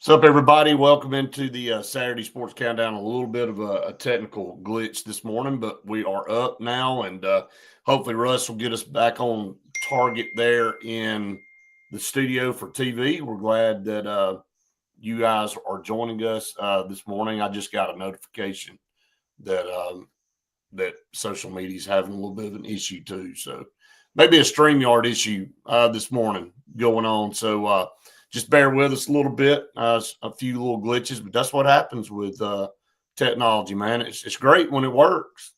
What's up, everybody? Welcome into the Saturday Sports Countdown. A little bit of a technical glitch this morning, but we are up now, and hopefully Russ will get us back on target there in the studio for TV. We're glad that you guys are joining us this morning. I just got a notification that that social media is having a little bit of an issue too, so maybe a StreamYard issue this morning going on. So just bear with us a little bit, a few little glitches, but that's what happens with technology, man. It's great when it works.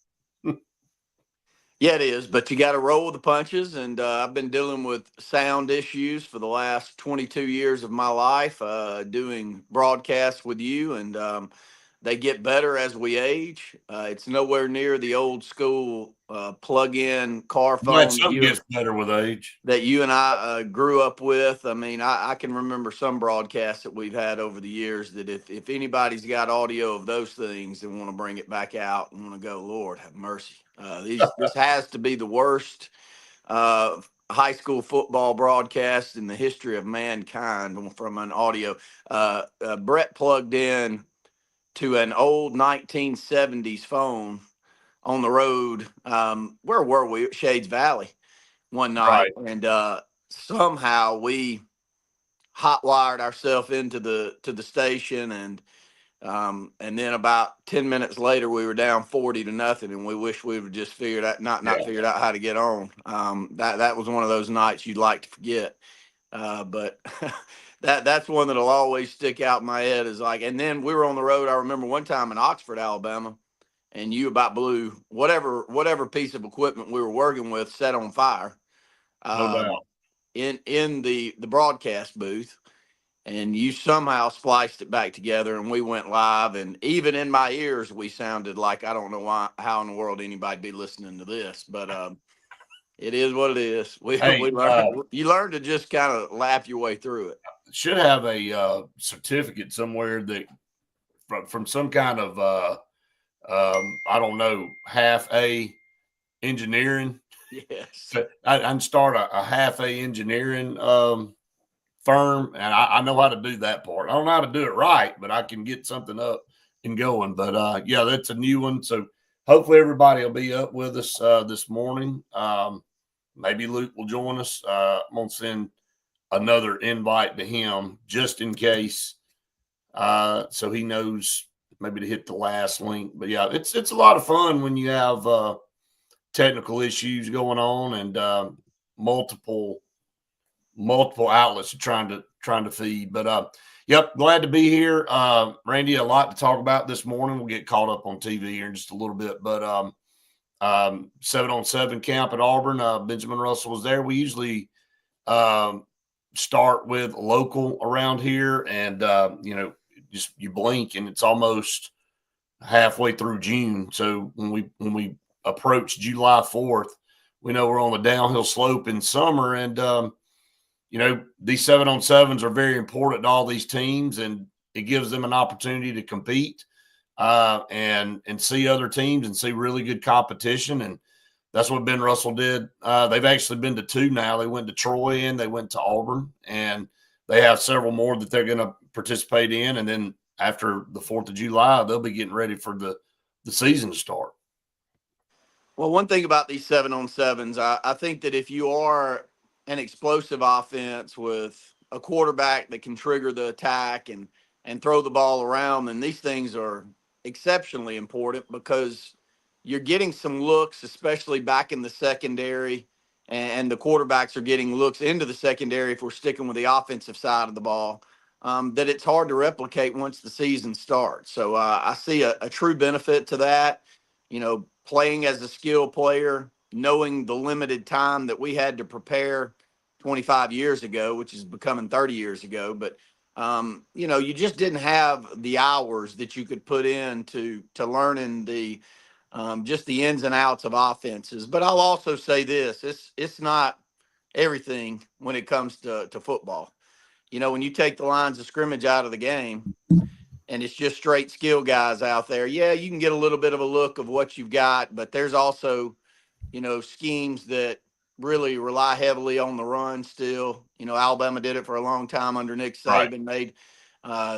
Yeah, it is, but you got to roll with the punches. And I've been dealing with sound issues for the last 22 years of my life, doing broadcasts with you, and they get better as we age. It's nowhere near the old school plug-in car I'm glad phone something gets better with age. that you and I grew up with. I mean, I can remember some broadcasts that we've had over the years that if anybody's got audio of those things and want to bring it back out and want to go, Lord have mercy. This has to be the worst high school football broadcast in the history of mankind from an audio. Brett plugged in to an old 1970s phone on the road. Where were we? Shades Valley one night, Right. and somehow we hotwired ourselves into the station, and then about 10 minutes later we were down 40-0, and we wish we would just figured out not Yeah. figured out how to get on. That was one of those nights you'd like to forget, but that's one that'll always stick out in my head. Is like, and then we were on the road. I remember one time in Oxford, Alabama, and you about blew whatever piece of equipment we were working with set on fire No um, doubt. in the broadcast booth, and you somehow spliced it back together, and we went live. And even in my ears, we sounded like, I don't know how in the world anybody be listening to this, but it is what it is. We Hey, learned, you learn to just kind of laugh your way through it. should have a certificate somewhere that from some kind of I don't know, half A engineering. Yes. So I can start a half A engineering firm, and I know how to do that part. I don't know how to do it right, but I can get something up and going. But yeah, that's a new one. So hopefully everybody will be up with us this morning. Maybe Luke will join us. I'm gonna send another invite to him just in case, so he knows maybe to hit the last link. But yeah, it's a lot of fun when you have technical issues going on and multiple outlets are trying to feed. But yep, glad to be here. Randy, a lot to talk about this morning. We'll get caught up on TV here in just a little bit. But 7-on-7 camp at Auburn. Benjamin Russell was there. We usually start with local around here, and just you blink and it's almost halfway through June. So when we approach July 4th, we know we're on the downhill slope in summer, and these 7-on-7s are very important to all these teams, and it gives them an opportunity to compete and see other teams and see really good competition. And that's what Ben Russell did. They've actually been to two now. They went to Troy and they went to Auburn, and they have several more that they're going to participate in. And then after the 4th of July, they'll be getting ready for the season to start. Well, one thing about these 7-on-7s, I think that if you are an explosive offense with a quarterback that can trigger the attack and throw the ball around, then these things are exceptionally important because you're getting some looks, especially back in the secondary, and the quarterbacks are getting looks into the secondary if we're sticking with the offensive side of the ball, that it's hard to replicate once the season starts. So I see a true benefit to that. Playing as a skill player, knowing the limited time that we had to prepare 25 years ago, which is becoming 30 years ago. But, you just didn't have the hours that you could put in to learning just the ins and outs of offenses. But I'll also say this, it's not everything when it comes to football. When you take the lines of scrimmage out of the game, and it's just straight skill guys out there, yeah, you can get a little bit of a look of what you've got, but there's also, schemes that really rely heavily on the run still. Alabama did it for a long time under Nick Right. Saban, made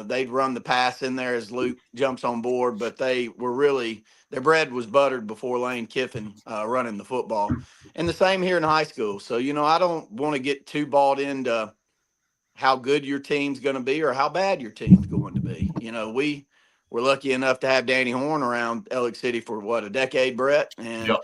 They'd run the pass in there as Luke jumps on board, but they were really, their bread was buttered before Lane Kiffin running the football. And the same here in high school. So, I don't want to get too bought into how good your team's going to be or how bad your team's going to be. We were lucky enough to have Danny Horn around Elliott City for a decade, Brett, and Yep.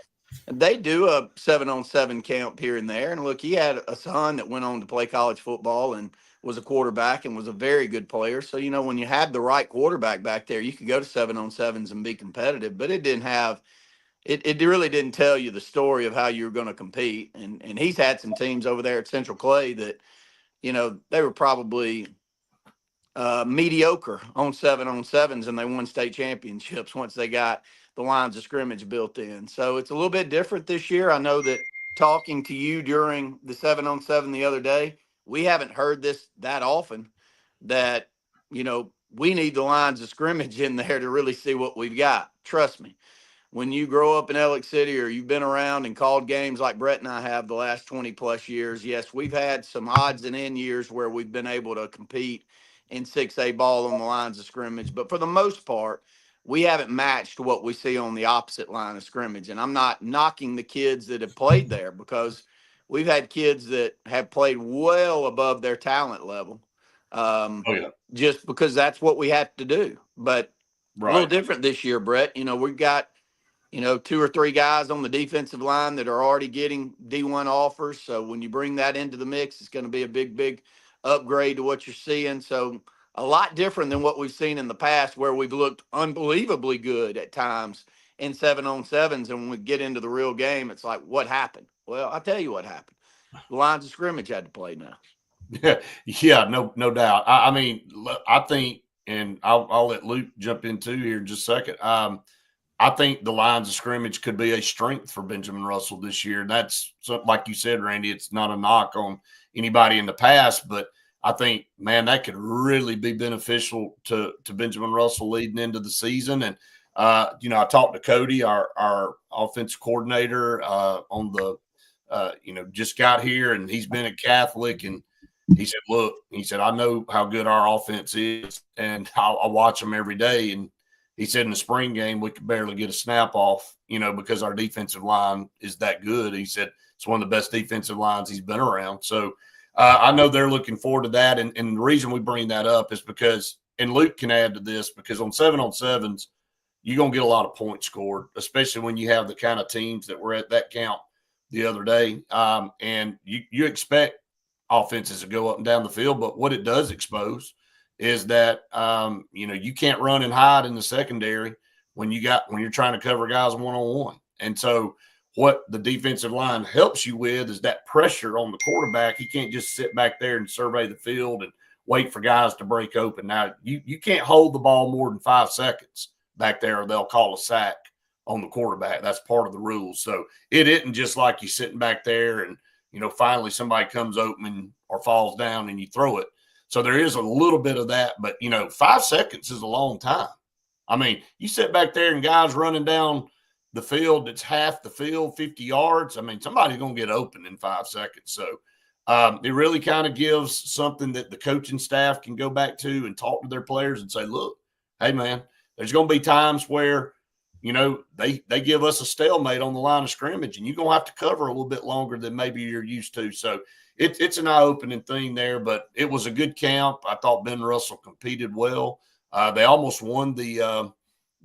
they do a 7-on-7 camp here and there. And look, he had a son that went on to play college football and was a quarterback and was a very good player. So, when you had the right quarterback back there, you could go to 7-on-7s and be competitive, but it really didn't tell you the story of how you were going to compete. And he's had some teams over there at Central Clay that, they were probably mediocre on 7-on-7s, and they won state championships once they got the lines of scrimmage built in. So it's a little bit different this year. I know that talking to you during the 7-on-7 the other day, we haven't heard this that often, that, we need the lines of scrimmage in there to really see what we've got. Trust me. When you grow up in Elliott City or you've been around and called games like Brett and I have the last 20 plus years, yes, we've had some odds and end years where we've been able to compete in 6A ball on the lines of scrimmage. But for the most part, we haven't matched what we see on the opposite line of scrimmage. And I'm not knocking the kids that have played there, because we've had kids that have played well above their talent level. Just because that's what we have to do. But a little different this year, Brett. We've got 2 or 3 guys on the defensive line that are already getting D1 offers. So when you bring that into the mix, it's going to be a big, big upgrade to what you're seeing. So a lot different than what we've seen in the past, where we've looked unbelievably good at times in 7-on-7s. And when we get into the real game, it's like, what happened? Well, I'll tell you what happened. The lines of scrimmage had to play now. Yeah, no doubt. I mean, I think, and I'll let Luke jump in too here in just a second. I think the lines of scrimmage could be a strength for Benjamin Russell this year. And that's something, like you said, Randy, it's not a knock on anybody in the past, but I think, man, that could really be beneficial to Benjamin Russell leading into the season. And, I talked to Cody, our offensive coordinator, on the, just got here, and he's been at Catholic, and he said, look, I know how good our offense is, and I watch them every day. And he said in the spring game, we could barely get a snap off, because our defensive line is that good. He said it's one of the best defensive lines he's been around. So I know they're looking forward to that. And the reason we bring that up is because, and Luke can add to this, because on 7-on-7s, you're going to get a lot of points scored, especially when you have the kind of teams that were at that count the other day. And you expect offenses to go up and down the field, but what it does expose is that, you can't run and hide in the secondary when you're trying to cover guys one-on-one. And so what the defensive line helps you with is that pressure on the quarterback. He can't just sit back there and survey the field and wait for guys to break open. Now, you can't hold the ball more than 5 seconds back there, or they'll call a sack on the quarterback. That's part of the rules. So it isn't just like you sitting back there and, finally somebody comes open or falls down and you throw it. So there is a little bit of that, but 5 seconds is a long time. I mean, you sit back there and guys running down the field that's half the field, 50 yards. I mean, somebody's going to get open in 5 seconds. So it really kind of gives something that the coaching staff can go back to and talk to their players and say, look, hey, man, there's going to be times where, they give us a stalemate on the line of scrimmage, and you're going to have to cover a little bit longer than maybe you're used to. So it's an eye-opening thing there, but it was a good camp. I thought Ben Russell competed well. They almost won the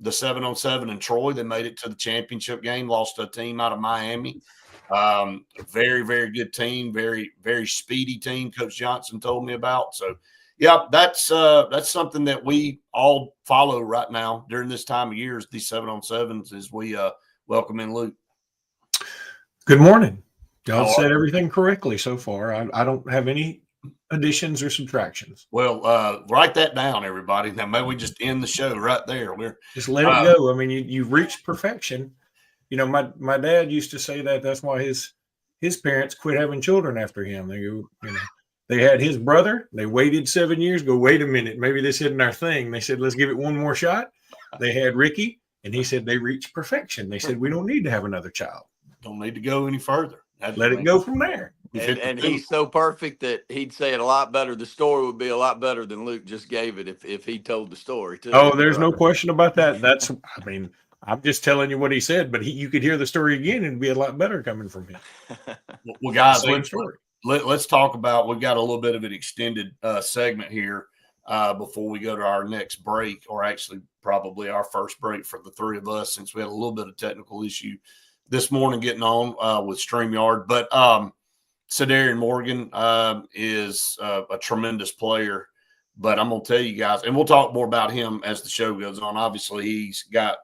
7-on-7 in Troy. They made it to the championship game, lost to a team out of Miami. Very, very good team, very, very speedy team, Coach Johnson told me about. So, yeah, that's something that we all follow right now during this time of year, is these 7-on-7s, as we welcome in Luke. Good morning. Y'all said everything correctly so far. I don't have any additions or subtractions. Well, write that down, everybody. Now, maybe we just end the show right there. Just let it go. I mean, you've reached perfection. My dad used to say that's why his parents quit having children after him. They had his brother. They waited 7 years. Go, wait a minute. Maybe this isn't our thing. They said, let's give it one more shot. They had Ricky, and he said they reached perfection. They said, we don't need to have another child. Don't need to go any further. Let it go from there. He fit the And suit. he's so perfect that he'd say it a lot better. The story would be a lot better than Luke just gave it if he told the story too. Oh, there's no question about that. I mean, I'm just telling you what he said, but you could hear the story again and it'd be a lot better coming from him. Well, guys, Same story. let's talk about. We've got a little bit of an extended segment here before we go to our next break, or actually probably our first break for the three of us, since we had a little bit of technical issue this morning getting on with StreamYard. But Cedarian Morgan is a tremendous player. But I'm going to tell you guys, and we'll talk more about him as the show goes on. Obviously, he's got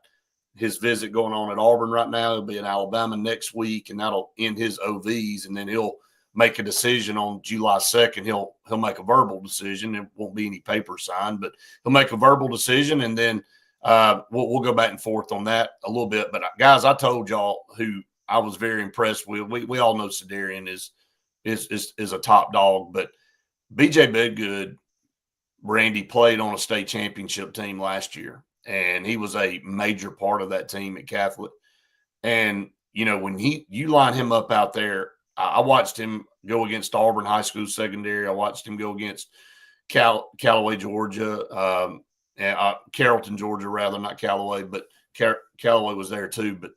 his visit going on at Auburn right now. He'll be in Alabama next week, and that'll end his OVs. And then he'll make a decision on July 2nd. He'll make a verbal decision. It won't be any paper signed, but he'll make a verbal decision, and then we'll go back and forth on that a little bit. But guys, I told y'all who I was very impressed with. We all know Cedarian is a top dog, but BJ Bedgood, Randy, played on a state championship team last year, and he was a major part of that team at Catholic. And, you know, when you line him up out there, I watched him go against Auburn High School Secondary. I watched him go against Callaway, Georgia, and Carrollton, Georgia, rather, not Callaway, but Callaway was there too. But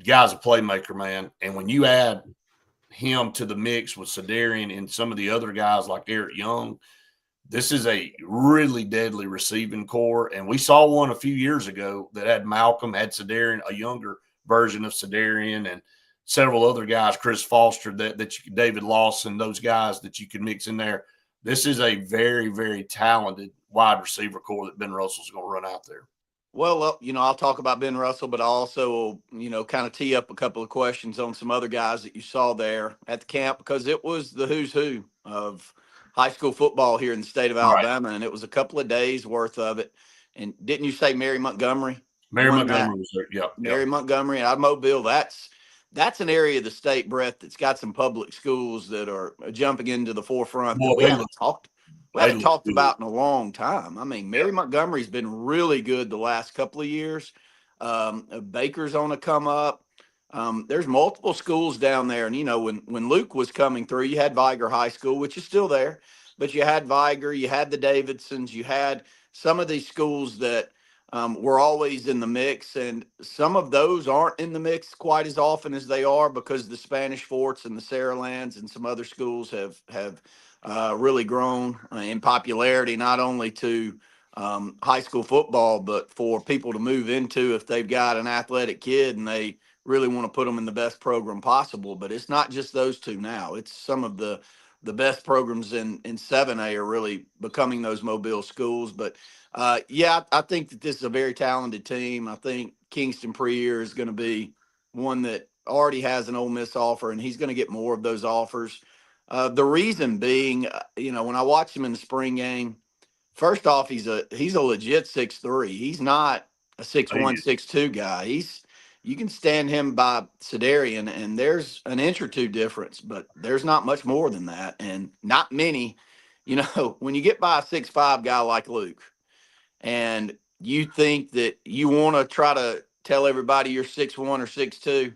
guy's a playmaker, man. And when you add him to the mix with Cedarian and some of the other guys like Eric Young, this is a really deadly receiving core. And we saw one a few years ago that had Malcolm, had Cedarian, a younger version of Cedarian, and several other guys, Chris Foster, David Lawson, those guys that you could mix in there. This is a very, very talented wide receiver core that Ben Russell's going to run out there. Well, you know, I'll talk about Ben Russell, but I also, you know, kind of tee up a couple of questions on some other guys that you saw there at the camp, because it was the who's who of high school football here in the state of Alabama, and it was a couple of days worth of it. And didn't you say Mary Montgomery? Mary Montgomery was there. Yep. Mary Montgomery and Mobile. That's an area of the state, Brett, that's got some public schools that are jumping into the forefront that we haven't talked about in a long time. I mean, Mary Montgomery's been really good the last couple of years. Baker's on a come up. There's multiple schools down there. And, you know, when Luke was coming through, you had Viger High School, which is still there, but you had Viger, you had the Davidsons, you had some of these schools that were always in the mix. And some of those aren't in the mix quite as often as they are because the Spanish Forts and the Saralands and some other schools have really grown in popularity, not only to high school football, but for people to move into if they've got an athletic kid and they really want to put them in the best program possible. But it's not just those two now. It's some of the best programs in 7A are really becoming those Mobile schools. But yeah, I think that this is a very talented team. I think Kingston Prieur is going to be one that already has an Ole Miss offer, and he's going to get more of those offers. The reason being, you know, when I watched him in the spring game, first off, he's a legit 6'3". He's not a 6'1", 6'2" guy. You can stand him by Cedarian, and there's an inch or two difference, but there's not much more than that, and not many. You know, when you get by a 6'5" guy like Luke, and you think that you want to try to tell everybody you're 6'1" or 6'2",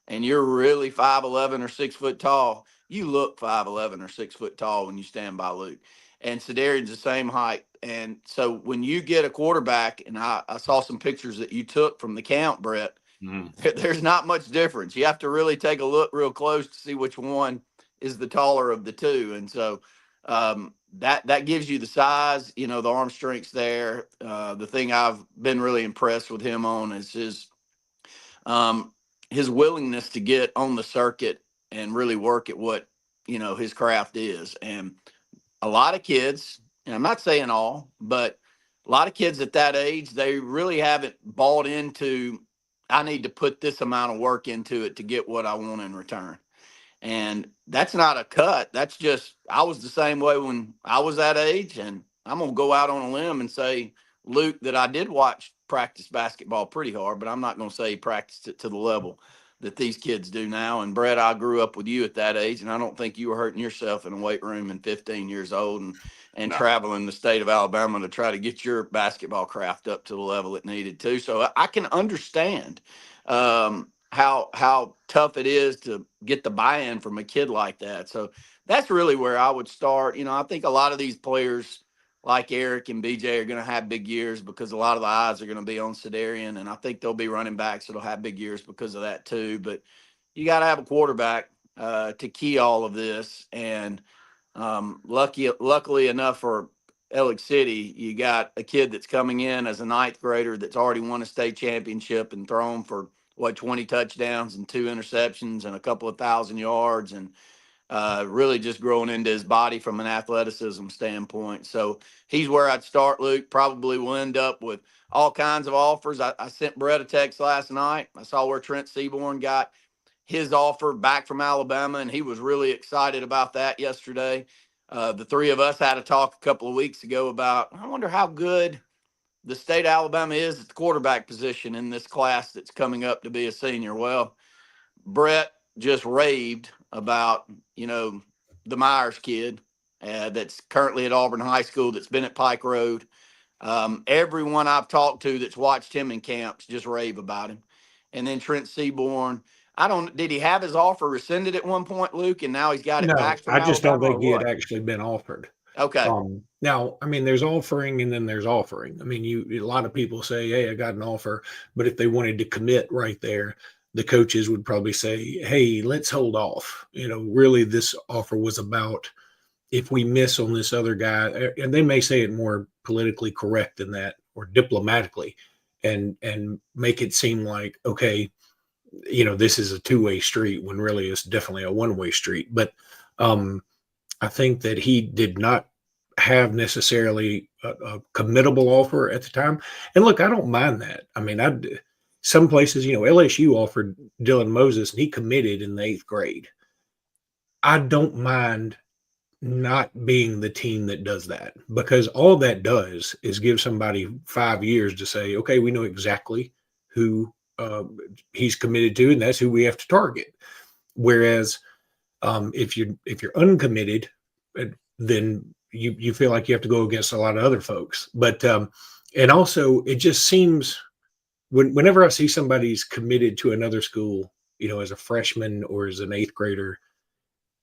and you're really 5'11" or 6 foot tall, you look 5'11" or 6 foot tall when you stand by Luke. And Cedarian's the same height. And so when you get a quarterback, and I saw some pictures that you took from the camp, Brett, there's not much difference. You have to really take a look real close to see which one is the taller of the two. And so that gives you the size, you know, the arm strength's there. The thing I've been really impressed with him on is his willingness to get on the circuit and really work at what, you know, his craft is. And a lot of kids, and I'm not saying all, but a lot of kids at that age, they really haven't bought into, I need to put this amount of work into it to get what I want in return. And that's not a cut. That's just, I was the same way when I was that age. And I'm going to go out on a limb and say, Luke, that I did watch practice basketball pretty hard, but I'm not going to say he practiced it to the level that these kids do now. And Brett, I grew up with you at that age, and I don't think you were hurting yourself in a weight room and 15 years old and traveling the state of Alabama to try to get your basketball craft up to the level it needed to. So I can understand how tough it is to get the buy-in from a kid like that. So that's really where I would start. I think a lot of these players like Eric and BJ are going to have big years because a lot of the eyes are going to be on Sedarian, and I think there'll be running backs that'll have big years because of that too. But you got to have a quarterback to key all of this. And luckily enough for Ellick City, you got a kid that's coming in as a ninth grader that's already won a state championship and thrown for 20 touchdowns and 2 interceptions and a couple of 1,000 yards, and really just growing into his body from an athleticism standpoint. So he's where I'd start, Luke. Probably will end up with all kinds of offers. I sent Brett a text last night. I saw where Trent Seaborn got his offer back from Alabama, and he was really excited about that yesterday. The three of us had a talk a couple of weeks ago about, I wonder how good the state of Alabama is at the quarterback position in this class that's coming up to be a senior. Well, Brett just raved about, the Myers kid that's currently at Auburn High School, that's been at Pike Road. Everyone I've talked to that's watched him in camps just rave about him. And then Trent Seaborn, did he have his offer rescinded at one point, Luke, and now he's got it back from I just don't Alabama, think he had actually been offered. Okay. Now, I mean, there's offering and then there's offering. I mean, a lot of people say, hey, I got an offer, but if they wanted to commit right there, the coaches would probably say, hey, let's hold off. Really this offer was about if we miss on this other guy, and they may say it more politically correct than that or diplomatically and make it seem like, okay, this is a two-way street when really it's definitely a one-way street. But I think that he did not have necessarily a committable offer at the time. And look, I don't mind that. I mean, some places, LSU offered Dylan Moses and he committed in the 8th grade. I don't mind not being the team that does that, because all that does is give somebody 5 years to say, okay, we know exactly who he's committed to, and that's who we have to target. Whereas if you're uncommitted, then you feel like you have to go against a lot of other folks. But and also it just seems whenever I see somebody's committed to another school, as a freshman or as an 8th grader,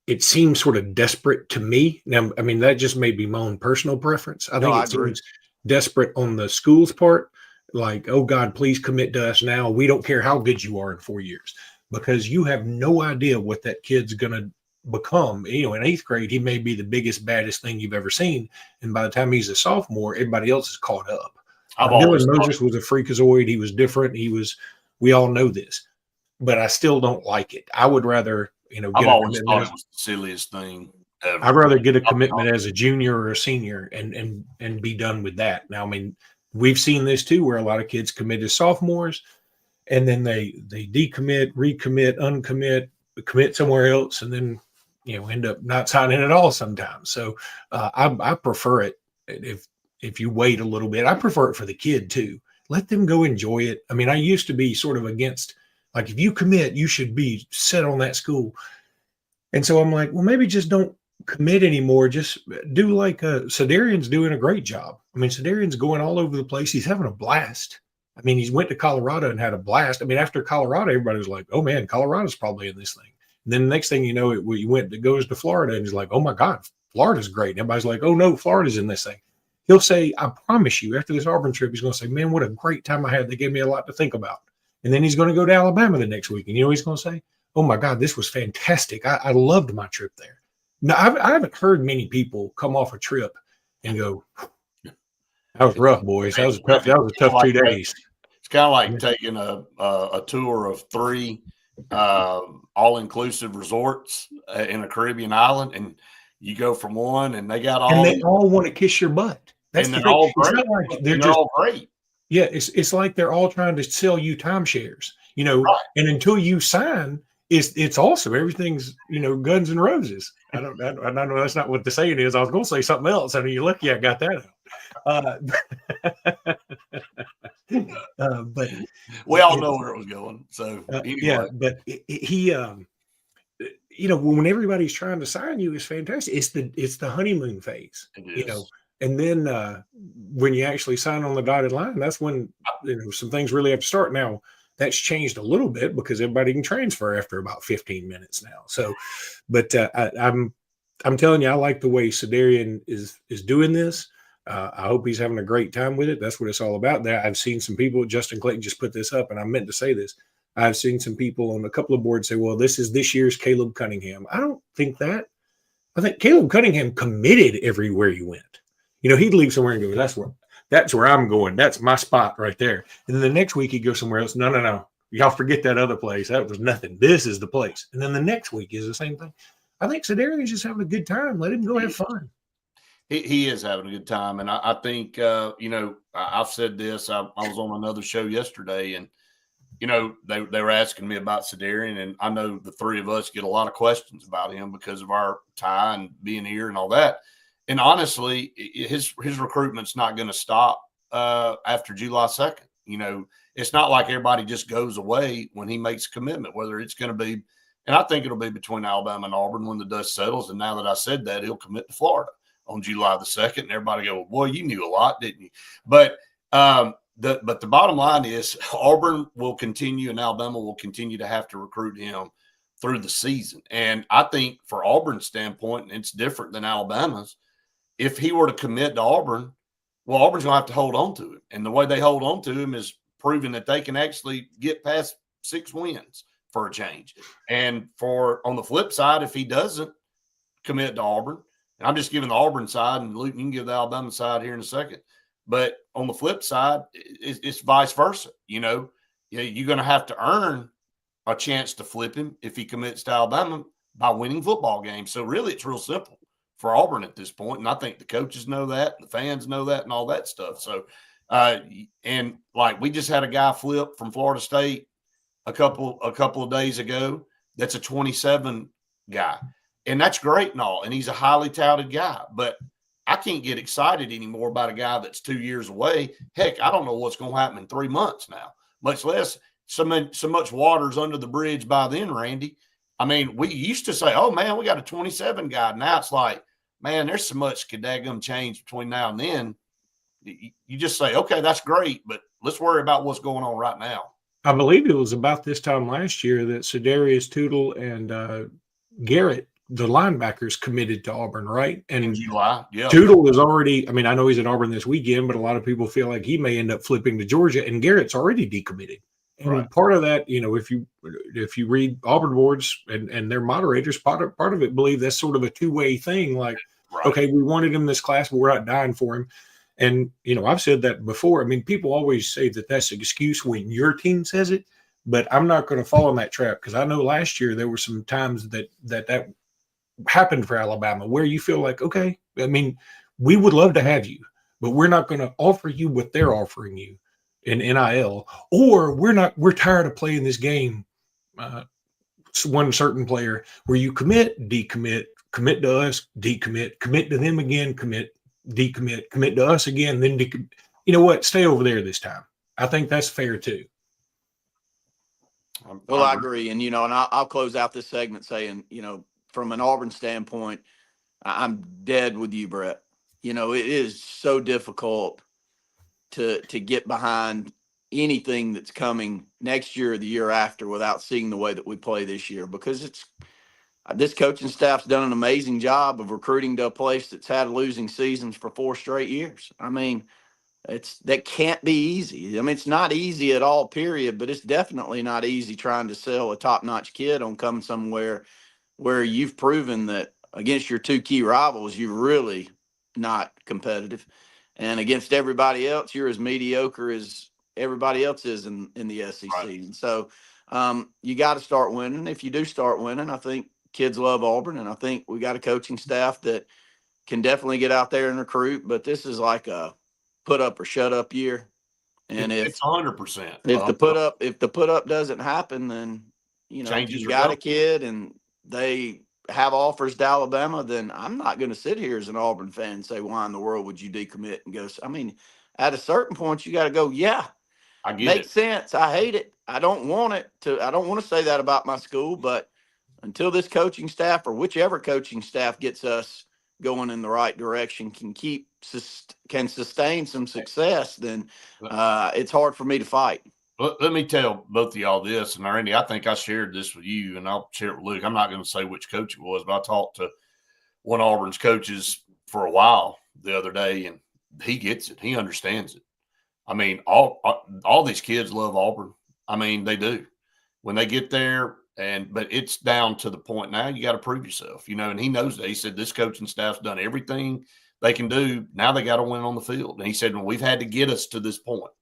it seems sort of desperate to me. Now, I mean, that just may be my own personal preference. I think it seems desperate on the school's part. Like, oh God, please commit to us now. We don't care how good you are in 4 years, because you have no idea what that kid's going to become. In 8th grade, he may be the biggest, baddest thing you've ever seen. And by the time he's a sophomore, everybody else is caught up. Dylan Moses was a freakazoid. He was different. We all know this, but I still don't like it. I would rather, I've always thought it was the silliest thing ever. I'd rather get a commitment as a junior or a senior and be done with that. Now, I mean, we've seen this too, where a lot of kids commit as sophomores and then they decommit, recommit, uncommit, commit somewhere else, and then, end up not signing at all sometimes. So I prefer it if you wait a little bit. I prefer it for the kid too. Let them go enjoy it. I mean, I used to be sort of against, like, if you commit, you should be set on that school. And so I'm like, well, maybe just don't commit anymore. Just do like Sedarian's doing a great job. I mean, Sedarian's going all over the place. He's having a blast. I mean, he's went to Colorado and had a blast. I mean, after Colorado, everybody was like, oh man, Colorado's probably in this thing. And then the next thing you know, it goes to Florida and he's like, oh my God, Florida's great. And everybody's like, oh no, Florida's in this thing. He'll say, I promise you, after this Auburn trip, he's going to say, man, what a great time I had. They gave me a lot to think about. And then he's going to go to Alabama the next week. And you know what he's going to say? Oh my God, this was fantastic. I loved my trip there. Now, I haven't heard many people come off a trip and go, that was rough, boys. That was a tough 2 days. It's kind of like taking a tour of 3 all-inclusive resorts in a Caribbean island, and you go from one, and they got all, and they all want to kiss your butt. That's and they're all great. Like they're all great. Yeah, it's like they're all trying to sell you timeshares, right. And until you sign, it's awesome. Everything's guns and roses. I don't know. That's not what the saying is. I was going to say something else. I mean, you're lucky I got that out. But we all know where it was going. So anyway. Yeah, but he, when everybody's trying to sign you, it's fantastic. It's the honeymoon phase, and then when you actually sign on the dotted line, that's when some things really have to start. Now, That's changed a little bit because everybody can transfer after about 15 minutes now. So, but I'm telling you, I like the way Sedarian is doing this. I hope he's having a great time with it. That's what it's all about. There, I've seen some people. Justin Clayton just put this up, and I meant to say this. I've seen some people on a couple of boards say, "Well, this is this year's Caleb Cunningham." I don't think that. I think Caleb Cunningham committed everywhere he went. You know, he'd leave somewhere and go, that's where I'm going. That's my spot right there. And then the next week he'd go somewhere else. No. Y'all forget that other place. That was nothing. This is the place. And then the next week is the same thing. I think Sedarian's just having a good time. Let him go have fun. He is having a good time. And I think, you know, I've said this. I was on another show yesterday, and, you know, they were asking me about Sedarian, and I know the three of us get a lot of questions about him because of our tie and being here and all that. And honestly, his recruitment's not going to stop after July 2nd. You know, it's not like everybody just goes away when he makes a commitment, whether it's going to be, and I think it'll be between Alabama and Auburn when the dust settles. And now that I said that, he'll commit to Florida on July the 2nd. And everybody go, well, boy, you knew a lot, didn't you? But the bottom line is Auburn will continue and Alabama will continue to have to recruit him through the season. And I think for Auburn's standpoint, and it's different than Alabama's, if he were to commit to Auburn, well, Auburn's going to have to hold on to him. And the way they hold on to him is proving that they can actually get past 6 wins for a change. And on the flip side, if he doesn't commit to Auburn, and I'm just giving the Auburn side, and Luke, you can give the Alabama side here in a second. But on the flip side, it's vice versa. You know, you're going to have to earn a chance to flip him if he commits to Alabama by winning football games. So really, it's real simple for Auburn at this point. And I think the coaches know that, the fans know that, and all that stuff. So, and like we just had a guy flip from Florida State a couple of days ago. That's a 27 guy. And that's great and all. And he's a highly touted guy, but I can't get excited anymore about a guy that's 2 years away. Heck, I don't know what's going to happen in 3 months now, much less so much water's under the bridge by then, Randy. I mean, we used to say, oh, man, we got a 27 guy. Now it's like, man, there's so much daggum change between now and then. You just say, okay, that's great, but let's worry about what's going on right now. I believe it was about this time last year that Sedarius Tootle and Garrett, the linebackers, committed to Auburn, right? And in July, yeah. Tootle is already, I mean, I know he's at Auburn this weekend, but a lot of people feel like he may end up flipping to Georgia, and Garrett's already decommitted. And right. Part of that, you know, if you read Auburn boards and their moderators, part of it believe that's sort of a two-way thing. Like, right. Okay, we wanted him this class, but we're not dying for him. And, you know, I've said that before. I mean, people always say that that's an excuse when your team says it, but I'm not going to fall in that trap because I know last year there were some times that happened for Alabama where you feel like, okay, I mean, we would love to have you, but we're not going to offer you what they're offering you in NIL, or we're tired of playing this game. One certain player where you commit, decommit, commit to us, decommit, commit to them again, commit, decommit, commit to us again, then decommit. You know what? Stay over there this time. I think that's fair too. Well, I agree. And, you know, and I'll close out this segment saying, you know, from an Auburn standpoint, I'm dead with you, Brett. You know, it is so difficult to get behind anything that's coming next year or the year after without seeing the way that we play this year, because this coaching staff's done an amazing job of recruiting to a place that's had losing seasons for 4 straight years. I mean, that can't be easy. I mean, it's not easy at all, period, but it's definitely not easy trying to sell a top-notch kid on coming somewhere where you've proven that against your 2 key rivals, you're really not competitive. And against everybody else, you're as mediocre as everybody else is in the SEC. Right. And so you got to start winning. If you do start winning, I think kids love Auburn, and I think we got a coaching staff that can definitely get out there and recruit. But this is like a put up or shut up year. And it's 100%. If the put up doesn't happen, then you know Changes you got a kid and they have offers to Alabama, then I'm not going to sit here as an Auburn fan and say, why in the world would you decommit and go? I mean, at a certain point, you got to go, yeah, I get makes sense. I hate it. I don't want to say that about my school, but until this coaching staff or whichever coaching staff gets us going in the right direction can sustain some success, then it's hard for me to fight. let me tell both of y'all this, and Randy, I think I shared this with you, and I'll share it with Luke. I'm not going to say which coach it was, but I talked to one of Auburn's coaches for a while the other day, and he gets it. He understands it. I mean, all these kids love Auburn. I mean, they do. When they get there, but it's down to the point now you got to prove yourself, and he knows that. He said this coaching staff's done everything they can do. Now they got to win on the field. And he said, well, we've had to get us to this point.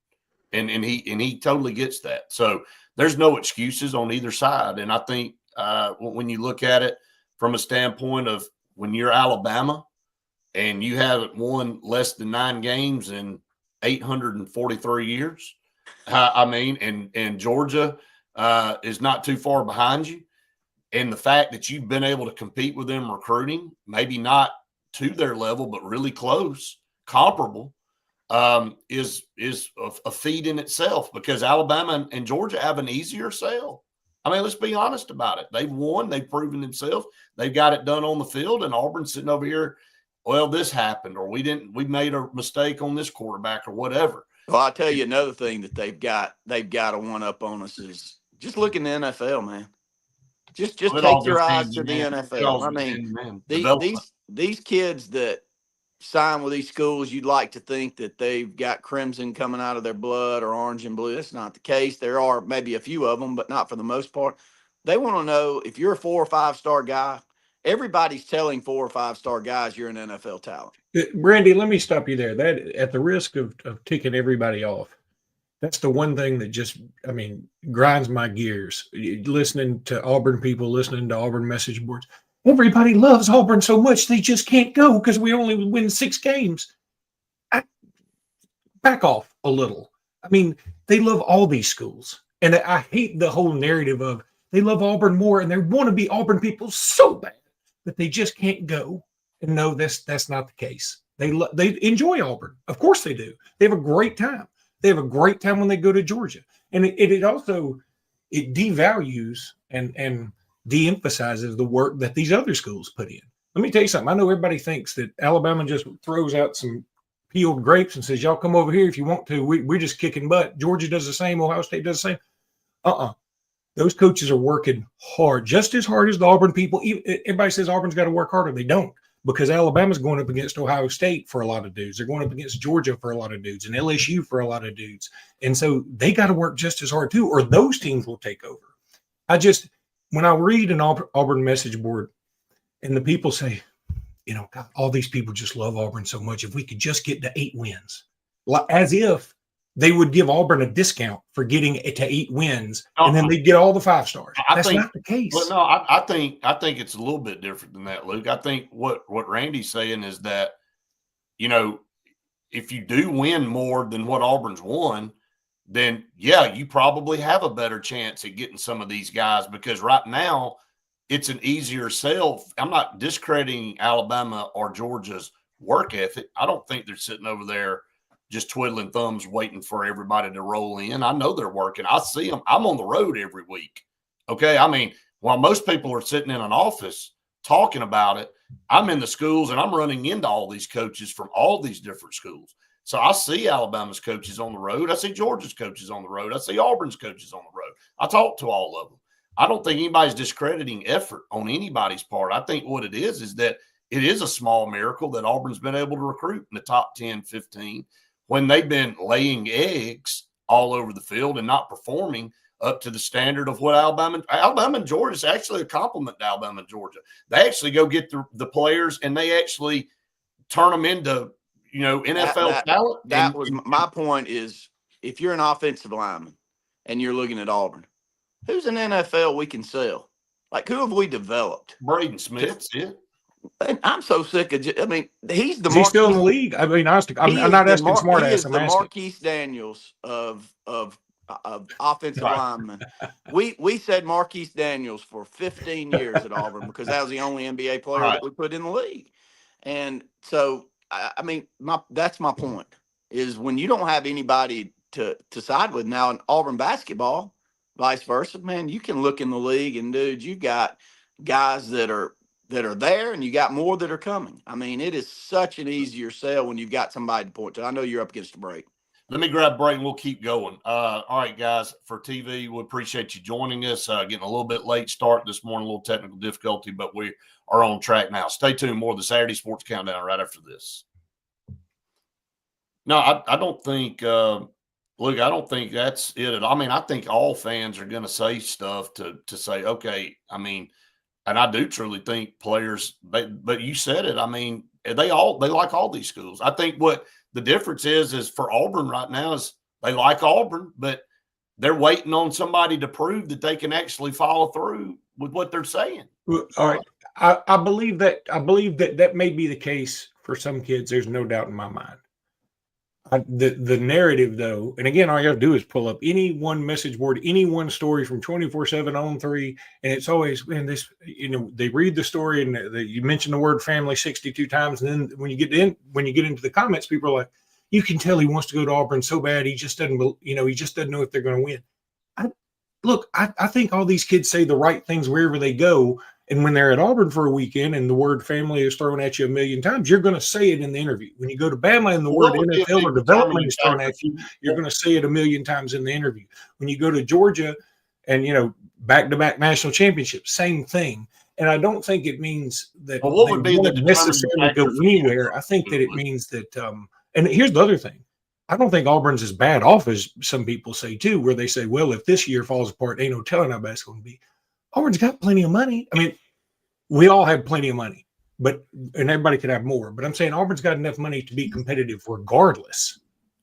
And he totally gets that. So there's no excuses on either side. And I think when you look at it from a standpoint of when you're Alabama and you haven't won less than 9 games in 843 years, and Georgia is not too far behind you, and the fact that you've been able to compete with them recruiting, maybe not to their level, but really close, comparable, is a feat in itself, because Alabama and Georgia have an easier sell. I mean, let's be honest about it. They've won. They've proven themselves. They've got it done on the field, and Auburn's sitting over here, well, this happened, or we made a mistake on this quarterback or whatever. Well, I'll tell you another thing that they've got a one up on us is just look in the NFL, man. Just take your eyes to the NFL. I mean, these kids that sign with these schools, you'd like to think that they've got crimson coming out of their blood or orange and blue. That's not the case. There are maybe a few of them, but not for the most part. They want to know if you're a 4 or 5 star guy. Everybody's telling 4 or 5 star guys you're an NFL talent. Randy, let me stop you there. That, at the risk of ticking everybody off, that's the one thing that just, grinds my gears. Listening to Auburn people, listening to Auburn message boards. Everybody loves Auburn so much they just can't go because we only win 6 games. Back off a little. I mean, they love all these schools. And I hate the whole narrative of they love Auburn more and they want to be Auburn people so bad that they just can't go. And no, that's not the case. They enjoy Auburn. Of course they do. They have a great time. They have a great time when they go to Georgia. And it also devalues and de-emphasizes the work that these other schools put in. Let me tell you something. I know everybody thinks that Alabama just throws out some peeled grapes and says, y'all come over here if you want to. We're just kicking butt. Georgia does the same. Ohio State does the same. Those coaches are working hard, just as hard as the Auburn people. Everybody says Auburn's got to work harder. They don't, because Alabama's going up against Ohio State for a lot of dudes. They're going up against Georgia for a lot of dudes and LSU for a lot of dudes. And so they got to work just as hard too, or those teams will take over. When I read an Auburn message board and the people say, God, all these people just love Auburn so much. If we could just get to 8 wins, as if they would give Auburn a discount for getting to 8 wins, and then they'd get all the 5 stars. That's not the case. But no, I think it's a little bit different than that, Luke. I think what Randy's saying is that, if you do win more than what Auburn's won, then yeah, you probably have a better chance at getting some of these guys, because right now it's an easier sell. I'm not discrediting Alabama or Georgia's work ethic. I don't think they're sitting over there just twiddling thumbs waiting for everybody to roll in. I know they're working. I see them. I'm on the road every week. Okay. I mean, while most people are sitting in an office talking about it, I'm in the schools and I'm running into all these coaches from all these different schools. So I see Alabama's coaches on the road. I see Georgia's coaches on the road. I see Auburn's coaches on the road. I talk to all of them. I don't think anybody's discrediting effort on anybody's part. I think what it is that it is a small miracle that Auburn's been able to recruit in the top 10, 15, when they've been laying eggs all over the field and not performing up to the standard of what Alabama and Georgia is actually a compliment to Alabama and Georgia. They actually go get the players and they actually turn them into, NFL talent. That was my point is, if you're an offensive lineman and you're looking at Auburn, who's an NFL we can sell? Like, who have we developed? Braden Smith's it. And I'm so sick of. He's the. Is he still in the league? I mean, I'm not asking smart ass. I'm asking the Marquise Daniels of offensive linemen. We said Marquise Daniels for 15 years at Auburn because that was the only NBA player that we put in the league. And so, I mean, that's my point, is when you don't have anybody to side with now in Auburn basketball, vice versa, man, you can look in the league and, dude, you got guys that are there, and you got more that are coming. I mean, it is such an easier sell when you've got somebody to point to. I know you're up against a break. Let me grab a break and we'll keep going. All right, guys, for TV, we appreciate you joining us. Getting a little bit late start this morning, a little technical difficulty, but we are on track now. Stay tuned. More of the Saturday Sports Countdown right after this. No, I don't think, Luke, I don't think that's it. I mean, I think all fans are going to say stuff to say, okay, I mean, and I do truly think players, but you said it. I mean, they like all these schools. I think what the difference is for Auburn right now is they like Auburn, but they're waiting on somebody to prove that they can actually follow through with what they're saying. All right. I believe that may be the case for some kids. There's no doubt in my mind. The narrative, though, and again, all you have to do is pull up any one message board, any one story from 24/7 on 3, and it's always, man, this, they read the story and you mention the word family 62 times, and then when you get into the comments, people are like, you can tell he wants to go to Auburn so bad, he just doesn't know if they're going to win. I think all these kids say the right things wherever they go. And when they're at Auburn for a weekend and the word family is thrown at you a million times, you're going to say it in the interview. When you go to Bama and the word NFL or development is thrown at you, you're going to say it a million times in the interview. When you go to Georgia and, back-to-back national championships, same thing. And I don't think it means that what would be the necessarily go anywhere. I think that it means that and here's the other thing. I don't think Auburn's as bad off as some people say, too, where they say, well, if this year falls apart, ain't no telling how bad it's going to be. Auburn's got plenty of money. I mean, we all have plenty of money, and everybody could have more. But I'm saying Auburn's got enough money to be competitive regardless.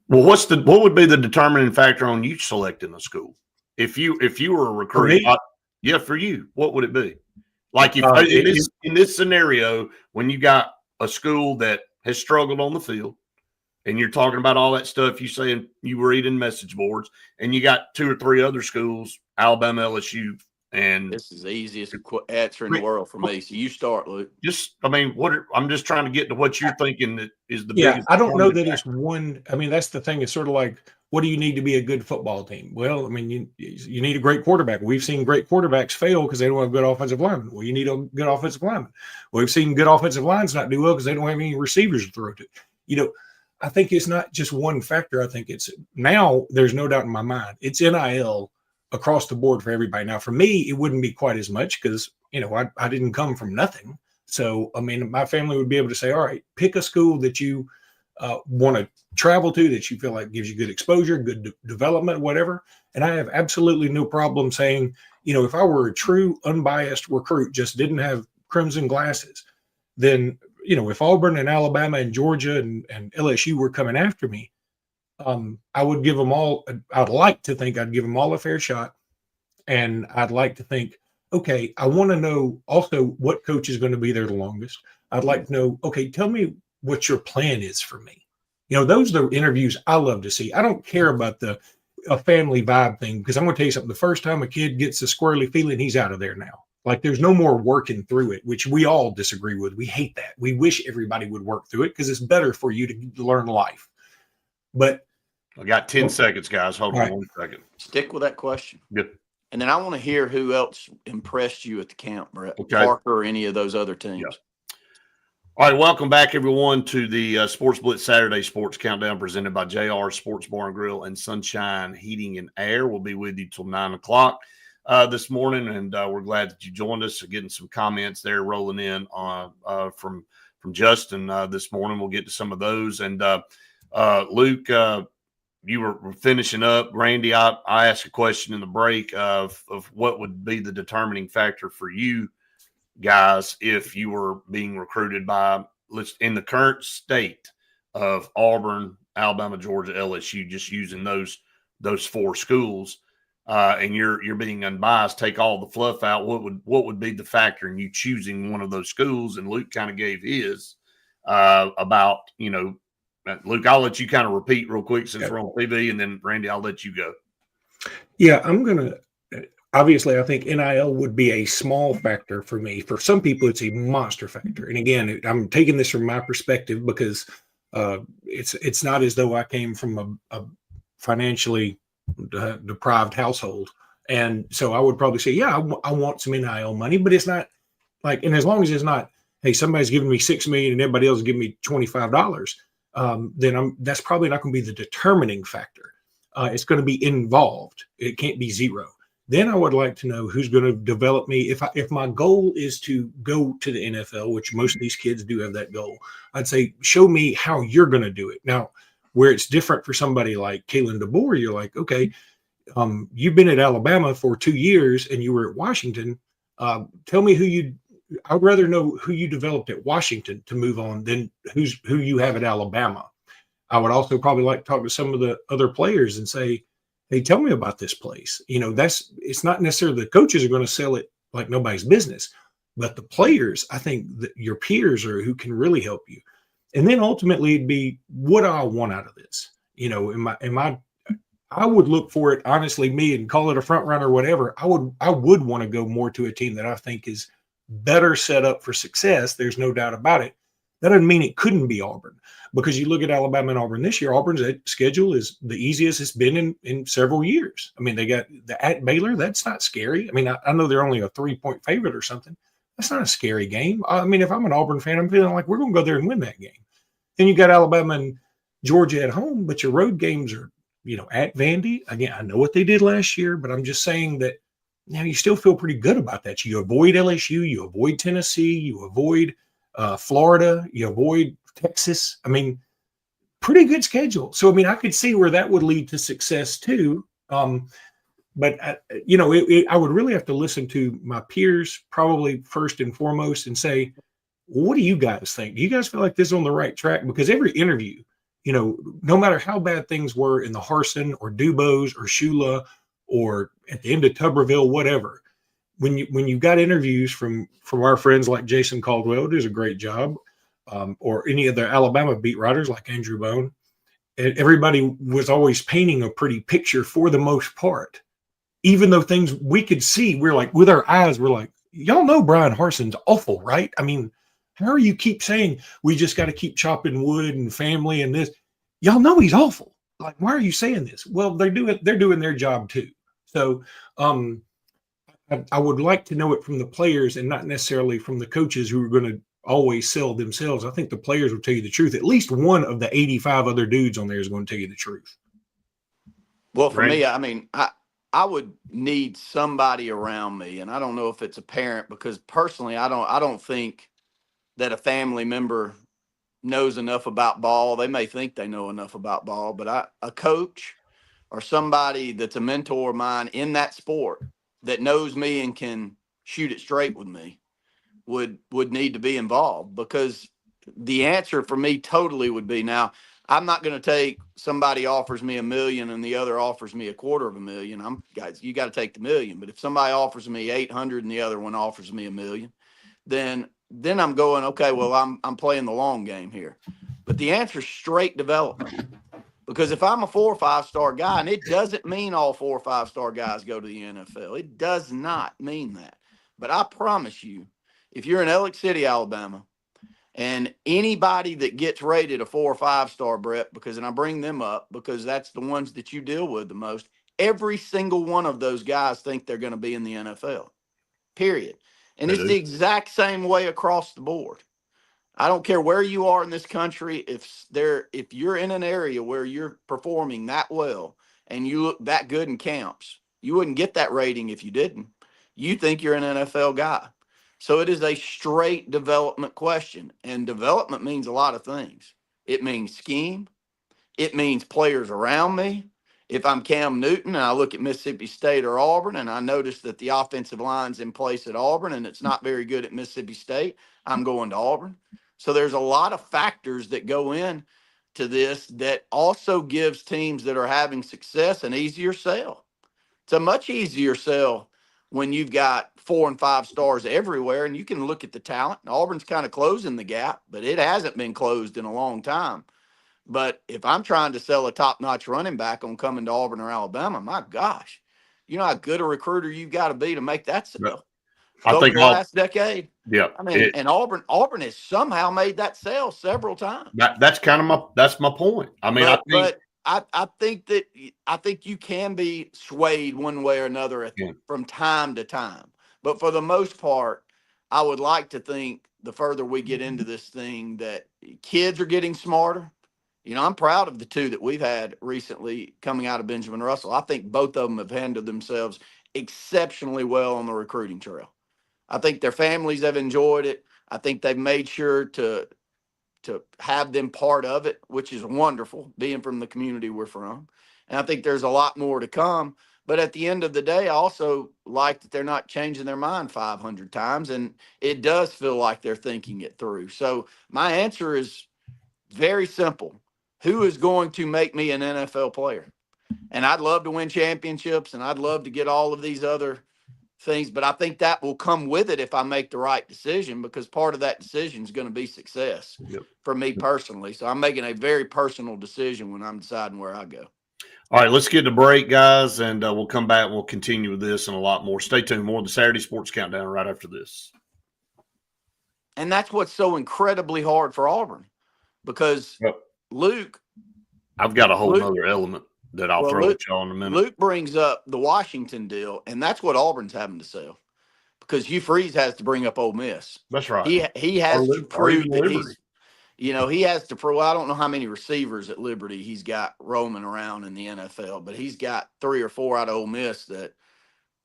Well, what would be the determining factor on you selecting a school? If you were a recruit, for you, what would it be? Like in this scenario, when you got a school that has struggled on the field, and you're talking about all that stuff you saying you were reading message boards, and you got 2 or 3 other schools, Alabama, LSU. And this is the easiest answer in the world for me. So you start, Luke. I'm just trying to get to what you're thinking that is the biggest. I don't know that factor. It's one. I mean, that's the thing. It's sort of like, what do you need to be a good football team? Well, I mean, you need a great quarterback. We've seen great quarterbacks fail because they don't have good offensive linemen. Well, you need a good offensive lineman. We've seen good offensive lines not do well because they don't have any receivers to throw to. I think it's not just one factor. I think it's now there's no doubt in my mind. It's NIL across the board for everybody. Now, for me, it wouldn't be quite as much because, I didn't come from nothing. So, I mean, my family would be able to say, all right, pick a school that you want to travel to, that you feel like gives you good exposure, good development, whatever. And I have absolutely no problem saying, if I were a true unbiased recruit, just didn't have crimson glasses, then, if Auburn and Alabama and Georgia and LSU were coming after me, I would give them all. I'd like to think I'd give them all a fair shot, and I'd like to think, okay, I want to know also what coach is going to be there the longest. I'd like to know, okay, tell me what your plan is for me. Those are the interviews I love to see. I don't care about a family vibe thing because I'm going to tell you something. The first time a kid gets a squirrely feeling, he's out of there now. Like there's no more working through it, which we all disagree with. We hate that. We wish everybody would work through it because it's better for you to learn life. But I got 10 seconds, guys. Hold on 1 second. Stick with that question. Good. And then I want to hear who else impressed you at the camp, Brett. Okay. Parker or any of those other teams. Yeah. All right, welcome back, everyone, to the Sports Blitz Saturday Sports Countdown presented by JR Sports Bar and Grill and Sunshine Heating and Air. We'll be with you till 9 o'clock this morning, and we're glad that you joined us. Getting some comments there rolling in from Justin this morning. We'll get to some of those. And Luke, you were finishing up. Randy, I asked a question in the break of what would be the determining factor for you guys if you were being recruited by, in the current state of Auburn, Alabama, Georgia, LSU, just using those 4 schools, and you're being unbiased, take all the fluff out. What would be the factor in you choosing one of those schools? And Luke kind of gave his about, Luke, I'll let you kind of repeat real quick since we're on TV, and then Randy, I'll let you go. Yeah, I'm going to obviously, I think NIL would be a small factor for me. For some people, it's a monster factor. And again, I'm taking this from my perspective because it's not as though I came from a financially deprived household. And so I would probably say, yeah, I want some NIL money, but it's not like, and as long as it's not, hey, somebody's giving me $6 million and everybody else is giving me $25, then that's probably not going to be the determining factor. It's going to be involved. It can't be zero. Then I would like to know who's going to develop me. If my goal is to go to the NFL, which most of these kids do have that goal, I'd say, show me how you're going to do it. Now, where it's different for somebody like Kalen DeBoer, you're like, okay, you've been at Alabama for 2 years and you were at Washington. Tell me I'd rather know who you developed at Washington to move on than who you have at Alabama. I would also probably like to talk to some of the other players and say, hey, tell me about this place. It's not necessarily the coaches are going to sell it like nobody's business, but the players, I think that your peers are who can really help you. And then ultimately it'd be, what do I want out of this? I would look for it, honestly, me, and call it a front runner or whatever. I would want to go more to a team that I think is better set up for success. There's no doubt about it. That doesn't mean it couldn't be Auburn, because you look at Alabama and Auburn this year, Auburn's schedule is the easiest it's been in several years. I mean, they got at Baylor. That's not scary. I mean, I know they're only a 3-point favorite or something. That's not a scary game. I mean, if I'm an Auburn fan, I'm feeling like we're going to go there and win that game. Then you got Alabama and Georgia at home, but your road games are, at Vandy. Again, I know what they did last year, but I'm just saying that now you still feel pretty good about that. You avoid LSU, you avoid Tennessee, you avoid Florida, you avoid Texas. I mean, pretty good schedule. So, I mean, I could see where that would lead to success too. But I would really have to listen to my peers probably first and foremost and say, well, what do you guys think? Do you guys feel like this is on the right track? Because every interview, no matter how bad things were in the Harsin or Dubose or Shula or at the end of Tuberville, whatever, when you got interviews from our friends like Jason Caldwell, who does a great job, or any of the Alabama beat writers like Andrew Bone, everybody was always painting a pretty picture for the most part. Even though things we could see, we're like, with our eyes, we're like, y'all know Brian Harsin's awful, right? I mean, how do you keep saying we just got to keep chopping wood and family and this? Y'all know he's awful. Like, why are you saying this? Well, they're doing their job too. So I would like to know it from the players and not necessarily from the coaches who are going to always sell themselves. I think the players will tell you the truth. At least one of the 85 other dudes on there is going to tell you the truth. Well, for me, I mean, I would need somebody around me, and I don't know if it's a parent, because personally, I don't think that a family member knows enough about ball. They may think they know enough about ball, but a coach or somebody that's a mentor of mine in that sport that knows me and can shoot it straight with me would need to be involved, because the answer for me totally would be, now, I'm not going to take somebody offers me $1 million and the other offers me $250,000. Guys, you got to take the $1 million. But if somebody offers me 800 and the other one offers me $1 million, then I'm going, okay, well, I'm playing the long game here. But the answer is straight development. Because if I'm a 4 or 5 star guy, and it doesn't mean all 4 or 5 star guys go to the NFL. It does not mean that. But I promise you, if you're in Ellick City, Alabama, and anybody that gets rated a 4 or 5 star, Brett, and I bring them up because that's the ones that you deal with the most, every single one of those guys think they're going to be in the NFL, period. And it's the exact same way across the board. I don't care where you are in this country. If you're in an area where you're performing that well and you look that good in camps, you wouldn't get that rating if you didn't. You think you're an NFL guy. So it is a straight development question, and development means a lot of things. It means scheme. It means players around me. If I'm Cam Newton and I look at Mississippi State or Auburn and I notice that the offensive line's in place at Auburn and it's not very good at Mississippi State, I'm going to Auburn. So there's a lot of factors that go in to this that also gives teams that are having success an easier sell. It's a much easier sell when you've got 4 and 5 stars everywhere, and you can look at the talent. Auburn's kind of closing the gap, but it hasn't been closed in a long time. But if I'm trying to sell a top-notch running back on coming to Auburn or Alabama, my gosh, you know how good a recruiter you've got to be to make that sell. I think the last decade. Yeah, I mean, and Auburn has somehow made that sale several times. That's my point. I mean, I think you can be swayed one way or another from time to time. But for the most part, I would like to think the further we get into this thing that kids are getting smarter. I'm proud of the two that we've had recently coming out of Benjamin Russell. I think both of them have handled themselves exceptionally well on the recruiting trail. I think their families have enjoyed it. I think they've made sure to have them part of it, which is wonderful, being from the community we're from. And I think there's a lot more to come. But at the end of the day, I also like that they're not changing their mind 500 times. And it does feel like they're thinking it through. So my answer is very simple. Who is going to make me an NFL player? And I'd love to win championships, and I'd love to get all of these other things, but I think that will come with it if I make the right decision, because part of that decision is going to be success for me personally. So I'm making a very personal decision when I'm deciding where I go. All right, let's get to break, guys, and we'll come back and we'll continue with this and a lot more. Stay tuned. More of the Saturday Sports Countdown right after this. And that's what's so incredibly hard for Auburn, because Luke. I've got a whole other element that I'll throw at y'all in a minute. Luke brings up the Washington deal, and that's what Auburn's having to sell, because Hugh Freeze has to bring up Ole Miss. That's right. He has to prove that he's, he has to prove. I don't know how many receivers at Liberty he's got roaming around in the NFL, but he's got 3 or 4 out of Ole Miss that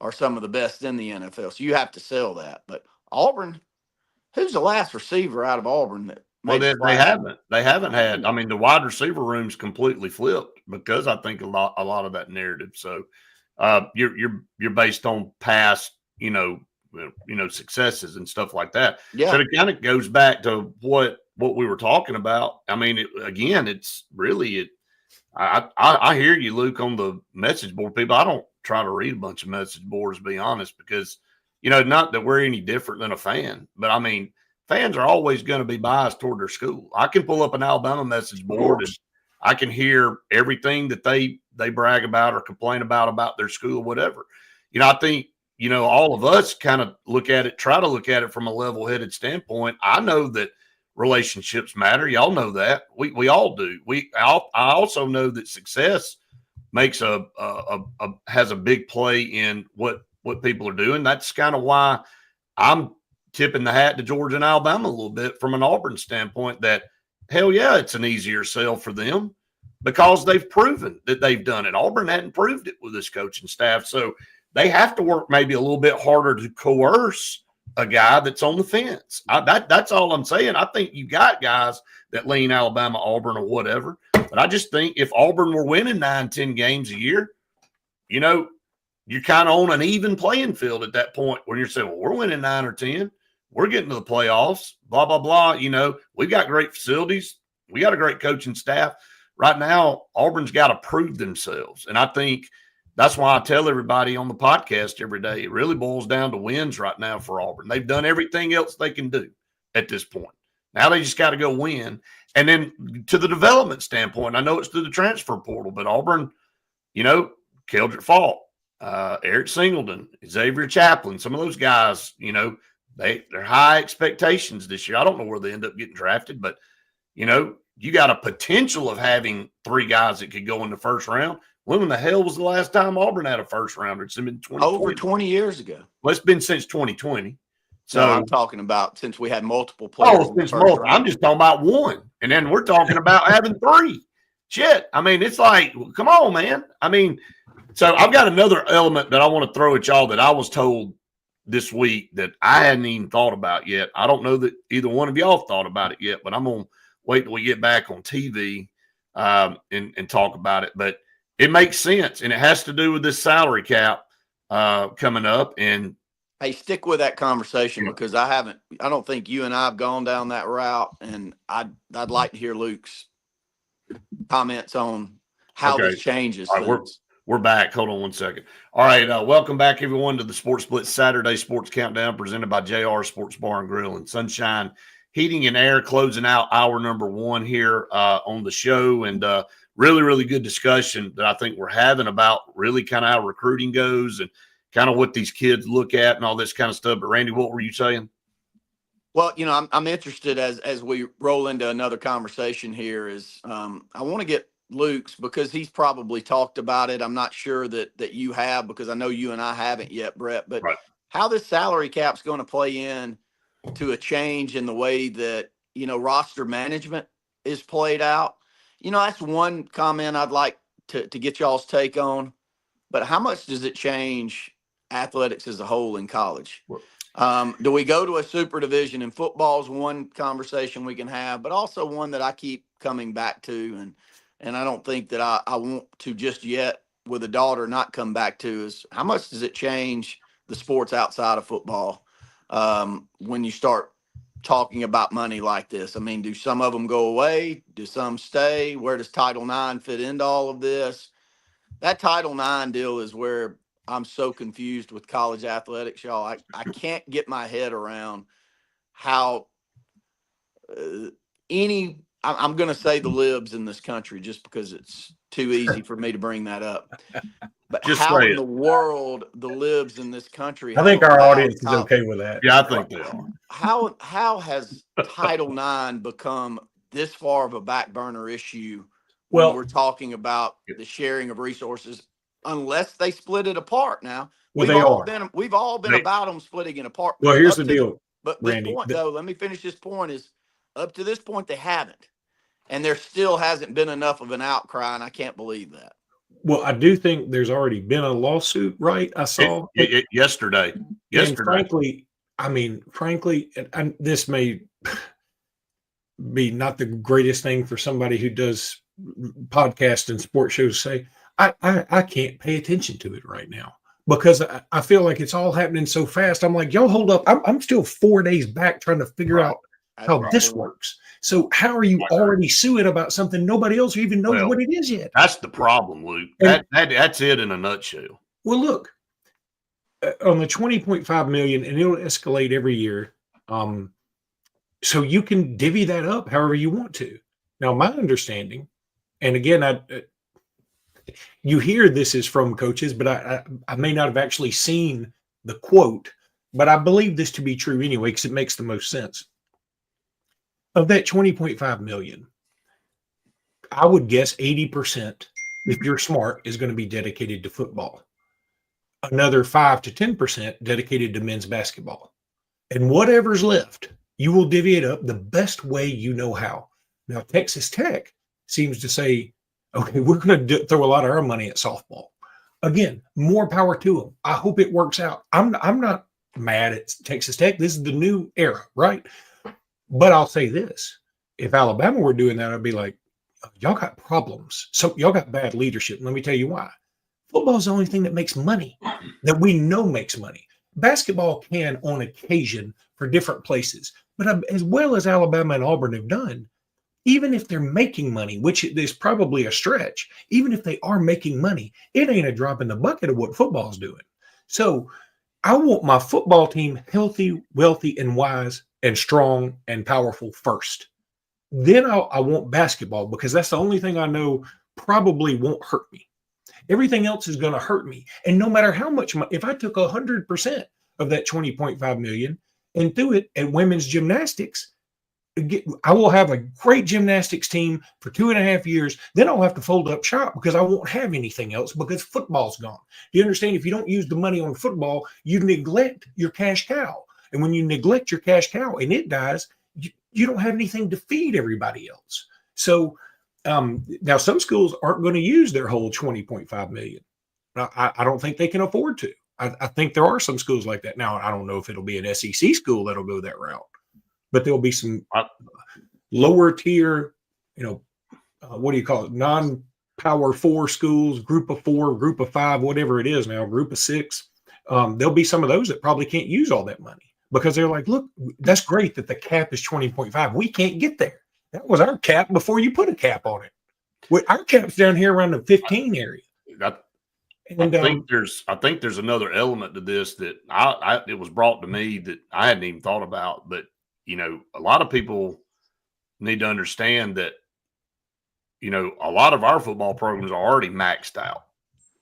are some of the best in the NFL. So you have to sell that. But Auburn, who's the last receiver out of Auburn that? Well, they haven't. They haven't had. I mean, the wide receiver room's completely flipped because I think a lot of that narrative. So, you're based on past, successes and stuff like that. Yeah. So it kind of goes back to what we were talking about. I mean, it's really it. I hear you, Luke, on the message board. People, I don't try to read a bunch of message boards, to be honest, because not that we're any different than a fan, but I mean, fans are always going to be biased toward their school. I can pull up an Alabama message board and I can hear everything that they brag about or complain about their school, whatever. I think, all of us kind of try to look at it from a level-headed standpoint. I know that relationships matter. Y'all know that. We all do. I also know that success makes has a big play in what people are doing. That's kind of why I'm tipping the hat to Georgia and Alabama a little bit from an Auburn standpoint, that hell yeah, it's an easier sell for them because they've proven that they've done it. Auburn hadn't proved it with this coaching staff. So they have to work maybe a little bit harder to coerce a guy that's on the fence. That's all I'm saying. I think you got guys that lean Alabama, Auburn, or whatever. But I just think if Auburn were winning 9-10 games a year, you're kind of on an even playing field at that point when you're saying, well, we're winning 9 or 10. We're getting to the playoffs, blah, blah, blah. We've got great facilities. We got a great coaching staff. Right now, Auburn's got to prove themselves. And I think that's why I tell everybody on the podcast every day, it really boils down to wins right now for Auburn. They've done everything else they can do at this point. Now they just got to go win. And then to the development standpoint, I know it's through the transfer portal, but Auburn, Keldrick Faulk, Eric Singleton, Xavier Chaplin, some of those guys, they're high expectations this year. I don't know where they end up getting drafted, but you got a potential of having 3 guys that could go in the first round. When the hell was the last time Auburn had a first rounder? It's been 20 over 20 years ago. Well, it's been since 2020. So no, I'm talking about since we had multiple players. I'm just talking about 1, and then we're talking about having 3. Shit, I mean, it's like, come on, man. I mean, so I've got another element that I want to throw at y'all that I was told this week that I hadn't even thought about yet. I don't know that either one of y'all thought about it yet, but I'm going to wait till we get back on TV and talk about it. But it makes sense, and it has to do with this salary cap coming up. And hey, stick with that conversation because I don't think you and I have gone down that route, and I'd like to hear Luke's comments on how this changes. We're back. Hold on one second. All right. Welcome back, everyone, to the Sports Blitz Saturday Sports Countdown presented by JR Sports Bar and Grill and Sunshine Heating and Air, closing out hour number 1 here on the show. And really, really good discussion that I think we're having about really kind of how recruiting goes and kind of what these kids look at and all this kind of stuff. But, Randy, what were you saying? Well, I'm interested as we roll into another conversation here is I want to get Luke's because he's probably talked about it. I'm not sure that you have because I know you and I haven't yet, Brett, but how this salary cap's going to play in to a change in the way that, roster management is played out. That's one comment I'd like to get y'all's take on. But how much does it change athletics as a whole in college? Do we go to a super division? And football is one conversation we can have, but also one that I keep coming back to, and I don't think that I want to just yet with a daughter not come back to, is how much does it change the sports outside of football when you start talking about money like this? I mean, do some of them go away? Do some stay? Where does Title IX fit into all of this? That Title IX deal is where I'm so confused with college athletics, y'all. I can't get my head around how I'm going to say the libs in this country just because it's too easy for me to bring that up. But Just how say in it. the world the libs in this country I think have our allowed audience is okay with that. Yeah, I think they are. How has Title IX become this far of a back burner issue when Well- we're talking about the sharing of resources, unless they split it apart now? Well, they are. We've all been They- about them splitting it apart. Well, here's Up the to deal. But this Randy, point, though, let me finish this point, is up to this point, they haven't. And there still hasn't been enough of an outcry, and I can't believe that. Well, I do think there's already been a lawsuit, right? I saw Yesterday. And frankly, and this may be not the greatest thing for somebody who does podcasts and sports shows to say, I can't pay attention to it right now because I feel like it's all happening so fast. I'm like, y'all hold up. I'm still 4 days back trying to figure out how this works. So how are you already suing about something nobody else even knows what it is yet? That's the problem, Luke. That's it in a nutshell. Well, look, on the 20.5 million, and it'll escalate every year. So you can divvy that up however you want to. Now, my understanding, and again, you hear this is from coaches, but I may not have actually seen the quote, but I believe this to be true anyway, because it makes the most sense. Of that 20.5 million, I would guess 80%, if you're smart, is going to be dedicated to football. Another 5 to 10% dedicated to men's basketball. And whatever's left, you will divvy it up the best way you know how. Now, Texas Tech seems to say, okay, we're going to throw a lot of our money at softball. Again, more power to them. I hope it works out. I'm not mad at Texas Tech. This is the new era, right? But I'll say this. If Alabama were doing that, I'd be like, y'all got problems. So y'all got bad leadership. Let me tell you why. Football is the only thing that makes money, that we know makes money. Basketball can, on occasion, for different places. But as well as Alabama and Auburn have done, even if they're making money, which is probably a stretch, even if they are making money, it ain't a drop in the bucket of what football's doing. So I want my football team healthy, wealthy, and wise, and strong, and powerful first. Then I want basketball because that's the only thing I know probably won't hurt me. Everything else is going to hurt me. And no matter how much, if I took 100% of that 20.5 million and threw it at women's gymnastics, I will have a great gymnastics team for 2.5 years. Then I'll have to fold up shop because I won't have anything else because football's gone. Do you understand? If you don't use the money on football, you neglect your cash cow. And when you neglect your cash cow and it dies, you don't have anything to feed everybody else. So now some schools aren't going to use their whole 20.5 million. I don't think they can afford to. I think there are some schools like that. Now, I don't know if it'll be an SEC school that'll go that route, but there'll be some lower tier, what do you call it? Non-power 4 schools, group of 4, group of 5, whatever it is now, group of 6. There'll be some of those that probably can't use all that money because they're like, look, that's great that the cap is 20.5. We can't get there. That was our cap before you put a cap on it. Our cap's down here around the 15 area. I think there's another element to this that it was brought to me that I hadn't even thought about. But a lot of people need to understand that a lot of our football programs are already maxed out.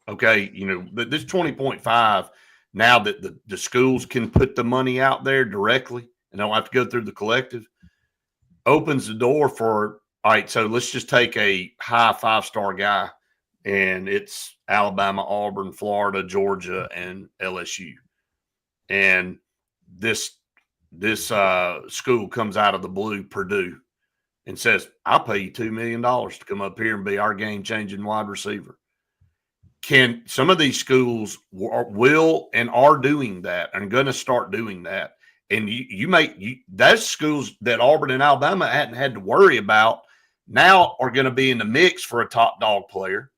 Okay, this 20.5 now that the schools can put the money out there directly and don't have to go through the collective opens the door for, all right, so let's just take a high 5-star guy, and it's Alabama, Auburn, Florida, Georgia, and LSU. And this school comes out of the blue, Purdue, and says, I'll pay you $2 million to come up here and be our game-changing wide receiver. Can some of these schools will and are doing that and going to start doing that? And those schools that Auburn and Alabama hadn't had to worry about now are going to be in the mix for a top dog player,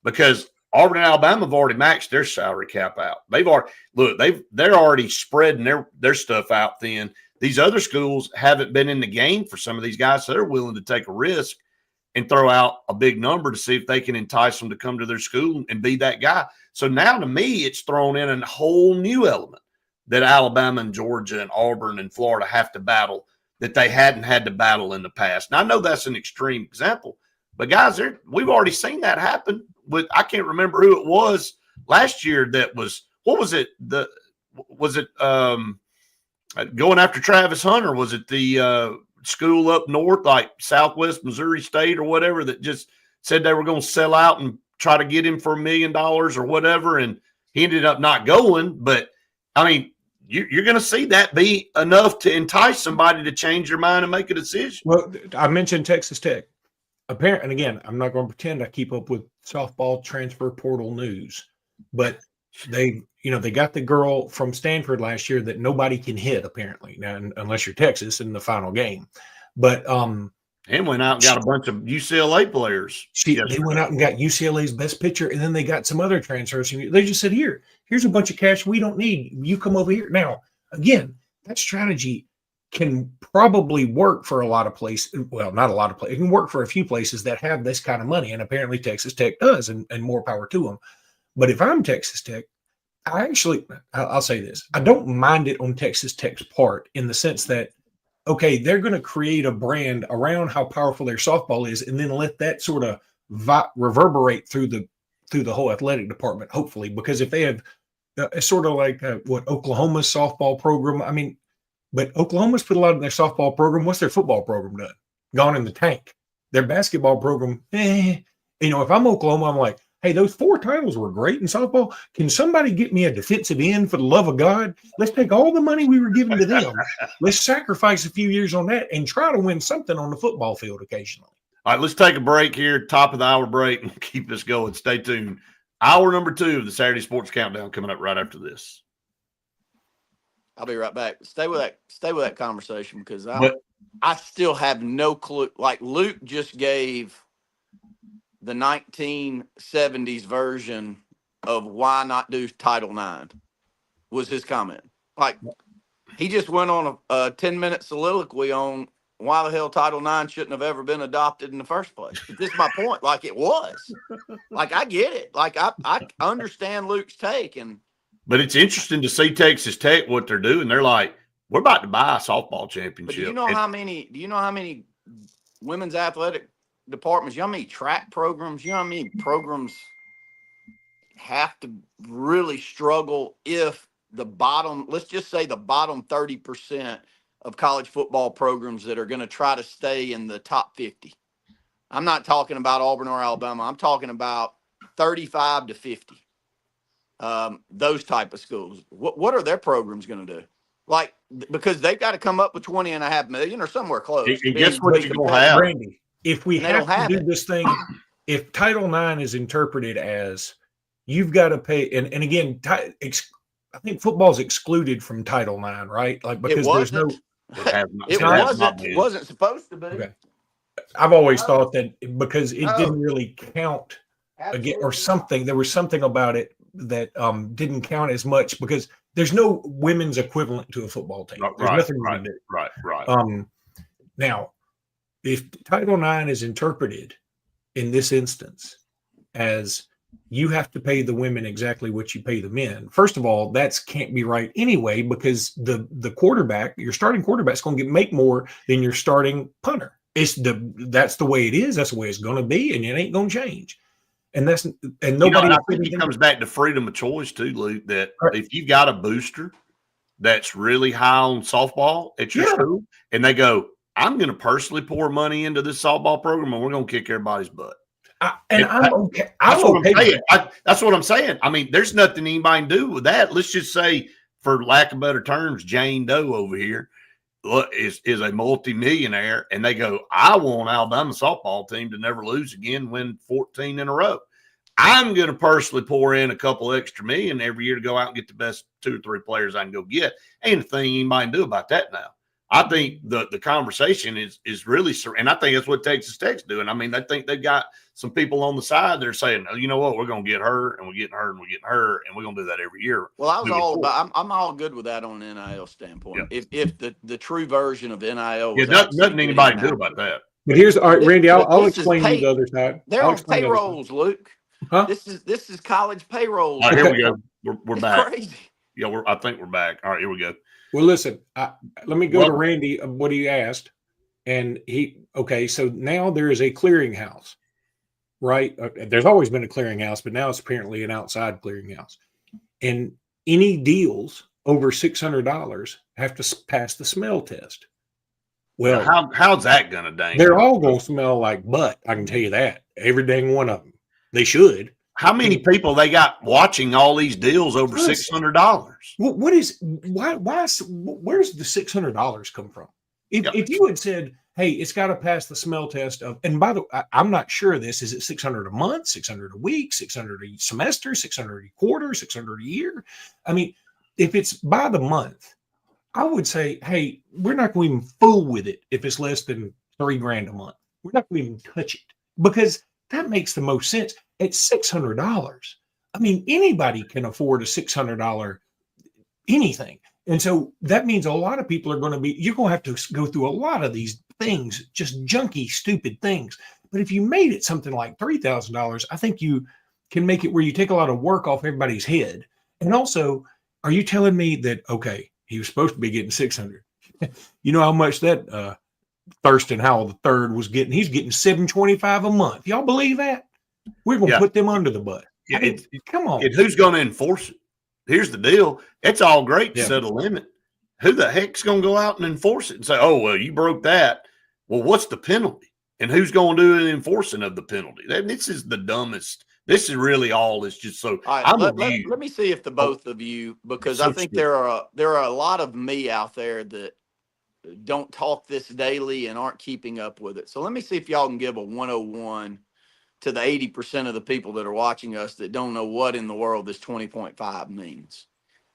because Auburn and Alabama have already maxed their salary cap out. They're already spreading their stuff out thin. These other schools haven't been in the game for some of these guys, so they're willing to take a risk and throw out a big number to see if they can entice them to come to their school and be that guy. So now, to me, it's thrown in a whole new element that Alabama and Georgia and Auburn and Florida have to battle that they hadn't had to battle in the past. Now, I know that's an extreme example, but guys, we've already seen that happen with, I can't remember who it was last year that was, what was it? Going after Travis Hunter? Was it the school up north, like Southwest Missouri State or whatever, that just said they were going to sell out and try to get him for $1 million or whatever, and he ended up not going? But, I mean, you're going to see that be enough to entice somebody to change their mind and make a decision. Well, I mentioned Texas Tech. Apparently, and again, I'm not going to pretend I keep up with softball transfer portal news, but they got the girl from Stanford last year that nobody can hit, apparently, now, unless you're Texas in the final game. But and went out and got a bunch of UCLA players. They went out and got UCLA's best pitcher, and then they got some other transfers. They just said, here's a bunch of cash we don't need. You come over here. Now, again, that strategy can probably work for a lot of places. Well, not a lot of places. It can work for a few places that have this kind of money, and apparently Texas Tech does, and more power to them. But if I'm Texas Tech, I'll say this. I don't mind it on Texas Tech's part, in the sense that, okay, they're going to create a brand around how powerful their softball is, and then let that sort of reverberate through the whole athletic department, hopefully. Because if they have sort of like what Oklahoma's softball program, I mean, but Oklahoma's put a lot in their softball program. What's their football program done? Gone in the tank. Their basketball program, if I'm Oklahoma, I'm like, hey, those 4 titles were great in softball. Can somebody get me a defensive end, for the love of God? Let's take all the money we were giving to them. Let's sacrifice a few years on that and try to win something on the football field occasionally. All right, let's take a break here, top of the hour break, and keep this going. Stay tuned. Hour number 2 of the Saturday Sports Countdown coming up right after this. I'll be right back. Stay with that conversation, because I still have no clue. Like, Luke just gave the 1970s version of why not do Title IX, was his comment. Like, he just went on a 10-minute soliloquy on why the hell Title IX shouldn't have ever been adopted in the first place. But this is my point. Like, it was. Like, I get it. Like, I understand Luke's take. But it's interesting to see Texas Tech, what they're doing. They're like, we're about to buy a softball championship. But do you know how many women's athletic departments, you know how many track programs, you know how many programs have to really struggle if let's just say the bottom 30% of college football programs that are going to try to stay in the top 50. I'm not talking about Auburn or Alabama. I'm talking about 35 to 50. Those type of schools. What are their programs going to do? Like, because they've got to come up with $20.5 million or somewhere close. And guess what you're going to have? Randy, if we have to do this thing, if Title IX is interpreted as you've got to pay, and again, I think football is excluded from Title IX, right? Like, because there's no. It wasn't supposed to be. Okay. I've always thought that because it didn't really count again, or something. There was something about it that didn't count as much, because there's no women's equivalent to a football team. There's nothing to do. Right. Now, if Title IX is interpreted in this instance as you have to pay the women exactly what you pay the men, first of all, that can't be right anyway, because the quarterback, your starting quarterback, is going to make more than your starting punter. That's the way it is. That's the way it's going to be, and it ain't going to change. And nobody. I think it comes back to freedom of choice too, Luke. That if you've got a booster that's really high on softball at your school, and they go, I'm going to personally pour money into this softball program, and we're going to kick everybody's butt. I'm okay. That's what I'm saying. I mean, there's nothing anybody can do with that. Let's just say, for lack of better terms, Jane Doe over here. is a multimillionaire, and they go, I want Alabama softball team to never lose again, win 14 in a row. I'm going to personally pour in a couple extra million every year to go out and get the best 2 or 3 players I can go get. Ain't a thing anybody can do about that now. I think the conversation is really, and I think that's what Texas Tech's doing. I mean, they think they've got some people on the side. They're saying, oh, you know what, we're going to get her, and we're getting her, and we're getting her, and we're going to do that every year. Well, I was all about. I'm all good with that on an NIL standpoint. Yeah. If the true version of NIL, Yeah, nothing anybody do about that. But here's all right, Randy. I'll explain to you pay, the other side. They're on payrolls, Luke. Huh? This is college payrolls. All right, here we go. We're it's back. Crazy. Yeah, I think we're back. All right, here we go. Well, listen, let me go to Randy of what he asked. And so now there is a clearinghouse, right? There's always been a clearinghouse, but now it's apparently an outside clearinghouse. And any deals over $600 have to pass the smell test. Well, how's that going to dang? They're all going to smell like butt. I can tell you that. Every dang one of them. They should. How many people they got watching all these deals over $600? Where's the $600 come from? If you had said, hey, it's got to pass the smell test of, and by the way, I'm not sure of this. Is it $600 a month, $600 a week, $600 a semester, $600 a quarter, $600 a year? I mean, if it's by the month, I would say, hey, we're not going to even fool with it if it's less than $3,000 a month. We're not going to even touch it because that makes the most sense. At $600, I mean, anybody can afford a $600 anything. And so that means a lot of people you're going to have to go through a lot of these things, just junky, stupid things. But if you made it something like $3,000, I think you can make it where you take a lot of work off everybody's head. And also, are you telling me that, okay, he was supposed to be getting 600? You know how much that Thurston Howell III was getting? He's getting $725 a month. Y'all believe that? We're going to put them under the butt. Yeah, come on. Who's going to enforce it? Here's the deal. It's all great to set a limit. Who the heck's going to go out and enforce it and say, oh, well, you broke that. Well, what's the penalty? And who's going to do the enforcing of the penalty? This is the dumbest. This is really all. It's just so. All right, let me see if the both of you, because I think there are a lot of me out there that don't talk this daily and aren't keeping up with it. So let me see if y'all can give a 101 to the 80% of the people that are watching us that don't know what in the world this 20.5 means.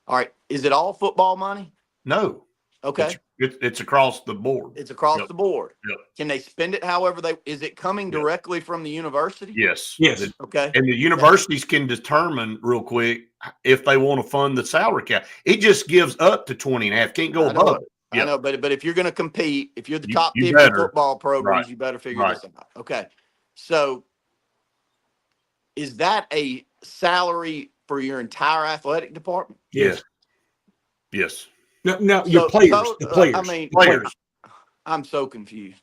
All right. Is it all football money? No. Okay. It's across the board. It's across the board. Yep. Can they spend it however is it coming directly from the university? Yes. Okay. And the universities can determine real quick if they want to fund the salary cap. It just gives up to 20.5. Can't go above it. I know, but if you're going to compete, if you're the top 50 football programs, you better figure this out. Okay. So is that a salary for your entire athletic department? Yes. No, So, your players. The players. I mean, players. I'm so confused.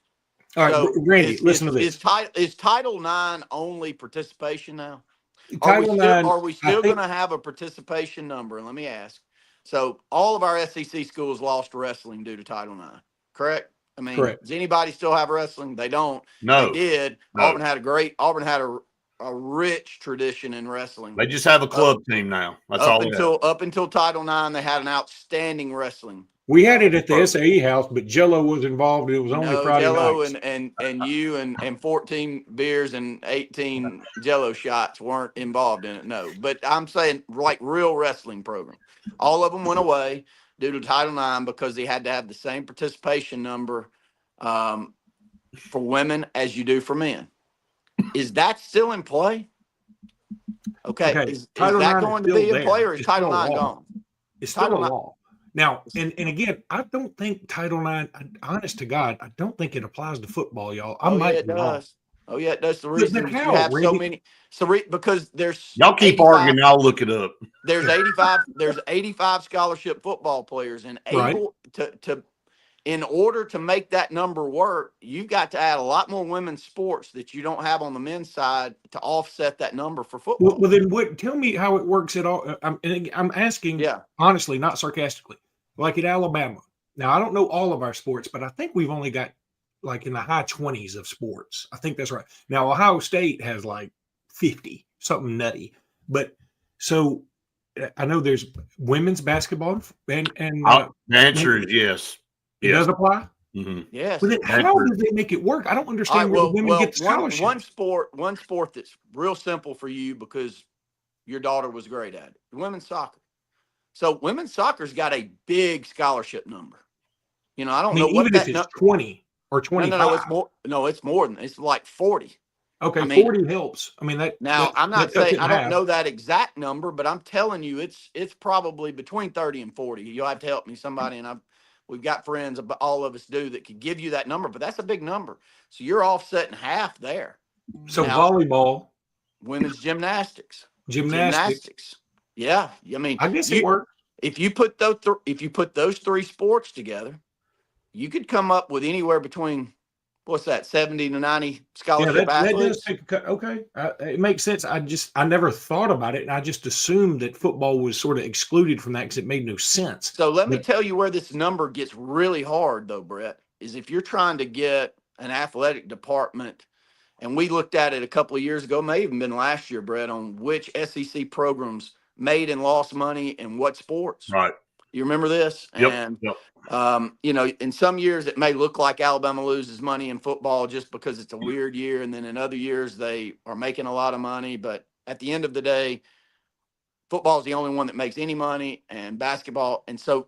All right, Randy, listen to this. Is Title IX only participation now? Are we still going to have a participation number? And let me ask. So all of our SEC schools lost wrestling due to Title IX, correct? I mean, does anybody still have wrestling? They don't. No. They did. No. Auburn had a rich tradition in wrestling. They just have a club team now. That's all. Up until Title IX, they had an outstanding wrestling. We had it at the SAE house, but Jello was involved. It was only Friday Jello nights. and you and 14 beers and 18 Jello shots weren't involved in it. No, but I'm saying like real wrestling program. All of them went away due to Title IX because they had to have the same participation number for women as you do for men. Is that still in play? Okay. Is that going to be in play, or is Title IX gone? It's still a law. Now, and again, I don't think Title IX, honest to God, I don't think it applies to football, y'all. It does. Oh, yeah, it does. The reason you have so many. Because there's. Y'all keep arguing, I'll look it up. There's 85 scholarship football players, and in order to make that number work, you've got to add a lot more women's sports that you don't have on the men's side to offset that number for football. Well, then tell me how it works at all. I'm asking, honestly, not sarcastically, like at Alabama. Now, I don't know all of our sports, but I think we've only got like in the high 20s of sports. I think that's right. Now, Ohio State has like 50, something nutty. But so I know there's women's basketball and the answer is yes. It does apply? Mhm. Yes. But then how do they make it work? I don't All right, understand where the women get the one scholarship. one sport that's real simple for you because your daughter was great at it. Women's soccer. So women's soccer's got a big scholarship number. You know, I I don't mean, know what even if that it's number. 20 or No, 25. it's more. No, it's more than it's like 40. Okay, I mean, 40 helps. I mean, now I'm not that cuts saying it in I don't half. know that exact number, but I'm telling you, it's probably between 30 and 40. You'll have to help me, somebody, and we've got friends, all of us do, that could give you that number, but that's a big number. So you're offsetting half there. So Now, volleyball, women's gymnastics. gymnastics. Yeah, I mean, I guess it works. if you put those three sports together, you could come up with anywhere between, what's that, 70 to 90 Yeah, scholarship that does athletes. take a cut. Okay, it makes sense. I never thought about it, and I just assumed that football was sort of excluded from that because it made no sense. So let me But tell you where this number gets really hard, though, Brett, is if you're trying to get an athletic department, and we looked at it a couple of years ago, may even been last year, Brett, on which SEC programs made and lost money and what sports. Right. You remember this? Yep. And Yep. you know, in some years it may look like Alabama loses money in football just because it's a weird year, and then in other years they are making a lot of money. But at the end of the day, football is the only one that makes any money, and basketball. And so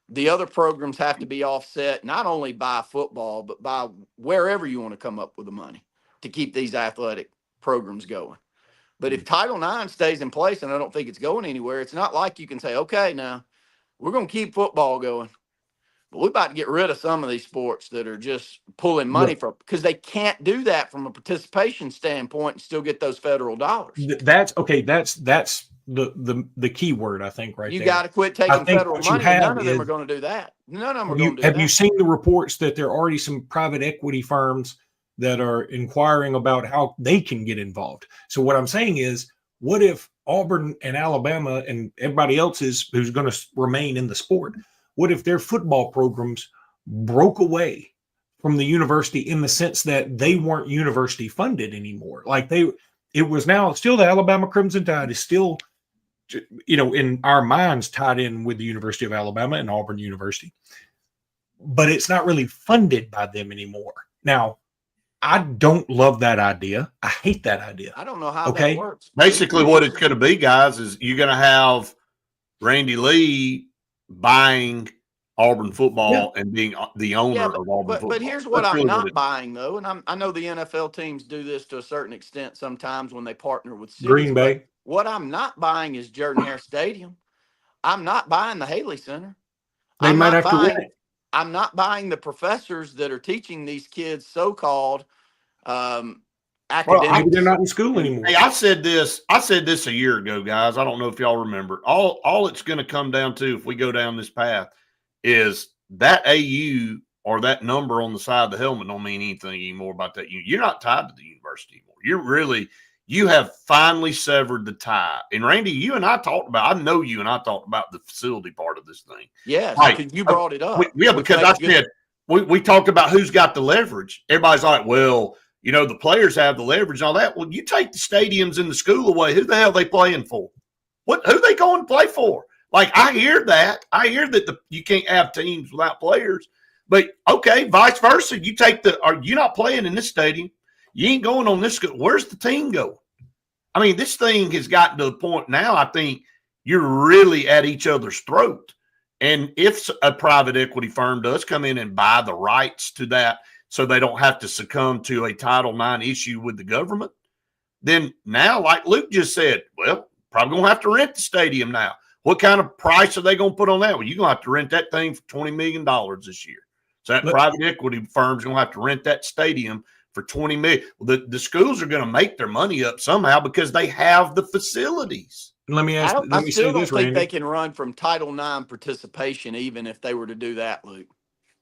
the other programs have to be offset not only by football, but by wherever you want to come up with the money to keep these athletic programs going. But if Title IX stays in place, and I don't think it's going anywhere, it's not like you can say, okay, now we're going to keep football going, but we're about to get rid of some of these sports that are just pulling money from, because they can't do that from a participation standpoint and still get those federal dollars. that's okay. That's the key word, I think, right You there. got to quit I taking think federal what you money, and none have of them is- are going to do that. None of them are Have going you to do have that. you seen the reports that there are already some private equity firms that are inquiring about how they can get involved? So what I'm saying is, what if Auburn and Alabama and everybody else who's going to remain in the sport, what if their football programs broke away from the university in the sense that they weren't university funded anymore? Like it was now still the Alabama Crimson Tide is still, you know, in our minds tied in with the University of Alabama and Auburn University, but it's not really funded by them anymore. Now, I don't love that idea. I hate that idea. I don't know how Okay. that works. Basically, what it's going to be, guys, is you're going to have Randy Lee buying Auburn football and being the owner of Auburn football. But here's what That's I'm really not it is. buying, though, and I know the NFL teams do this to a certain extent sometimes when they partner with cities. Green Bay. But what I'm not buying is Jordan-Hare Stadium. I'm not buying the Haley Center. They might have to rent it. I'm not buying the professors that are teaching these kids so-called academics. Maybe they're not in school anymore. Hey, I said this a year ago, guys. I don't know if y'all remember. All it's going to come down to, if we go down this path, is that AU or that number on the side of the helmet don't mean anything anymore about that. You're not tied to the university anymore. You have finally severed the tie. And Randy, you and I talked about, I know you and I talked about the facility part of this thing. Yes, Right. because you brought it up. Because I said, we talked about who's got the leverage. Everybody's like, well, you know, the players have the leverage and all that. Well, you take the stadiums and the school away. Who the hell are they playing for? Who they going to play for? Like, I hear that. I hear that you can't have teams without players. But, okay, vice versa. Are you not playing in this stadium? You ain't going on this school. Where's the team going? I mean, this thing has gotten to the point now, I think you're really at each other's throat. And if a private equity firm does come in and buy the rights to that so they don't have to succumb to a Title IX issue with the government, then now, like Luke just said, well, probably going to have to rent the stadium now. What kind of price are they going to put on that? Well, you're going to have to rent that thing for $20 million this year. So that private equity firm's going to have to rent that stadium for $20 million. Well, the schools are going to make their money up somehow because they have the facilities. Let me ask. I still don't think Randy. they can run from Title IX participation, even if they were to do that, Luke.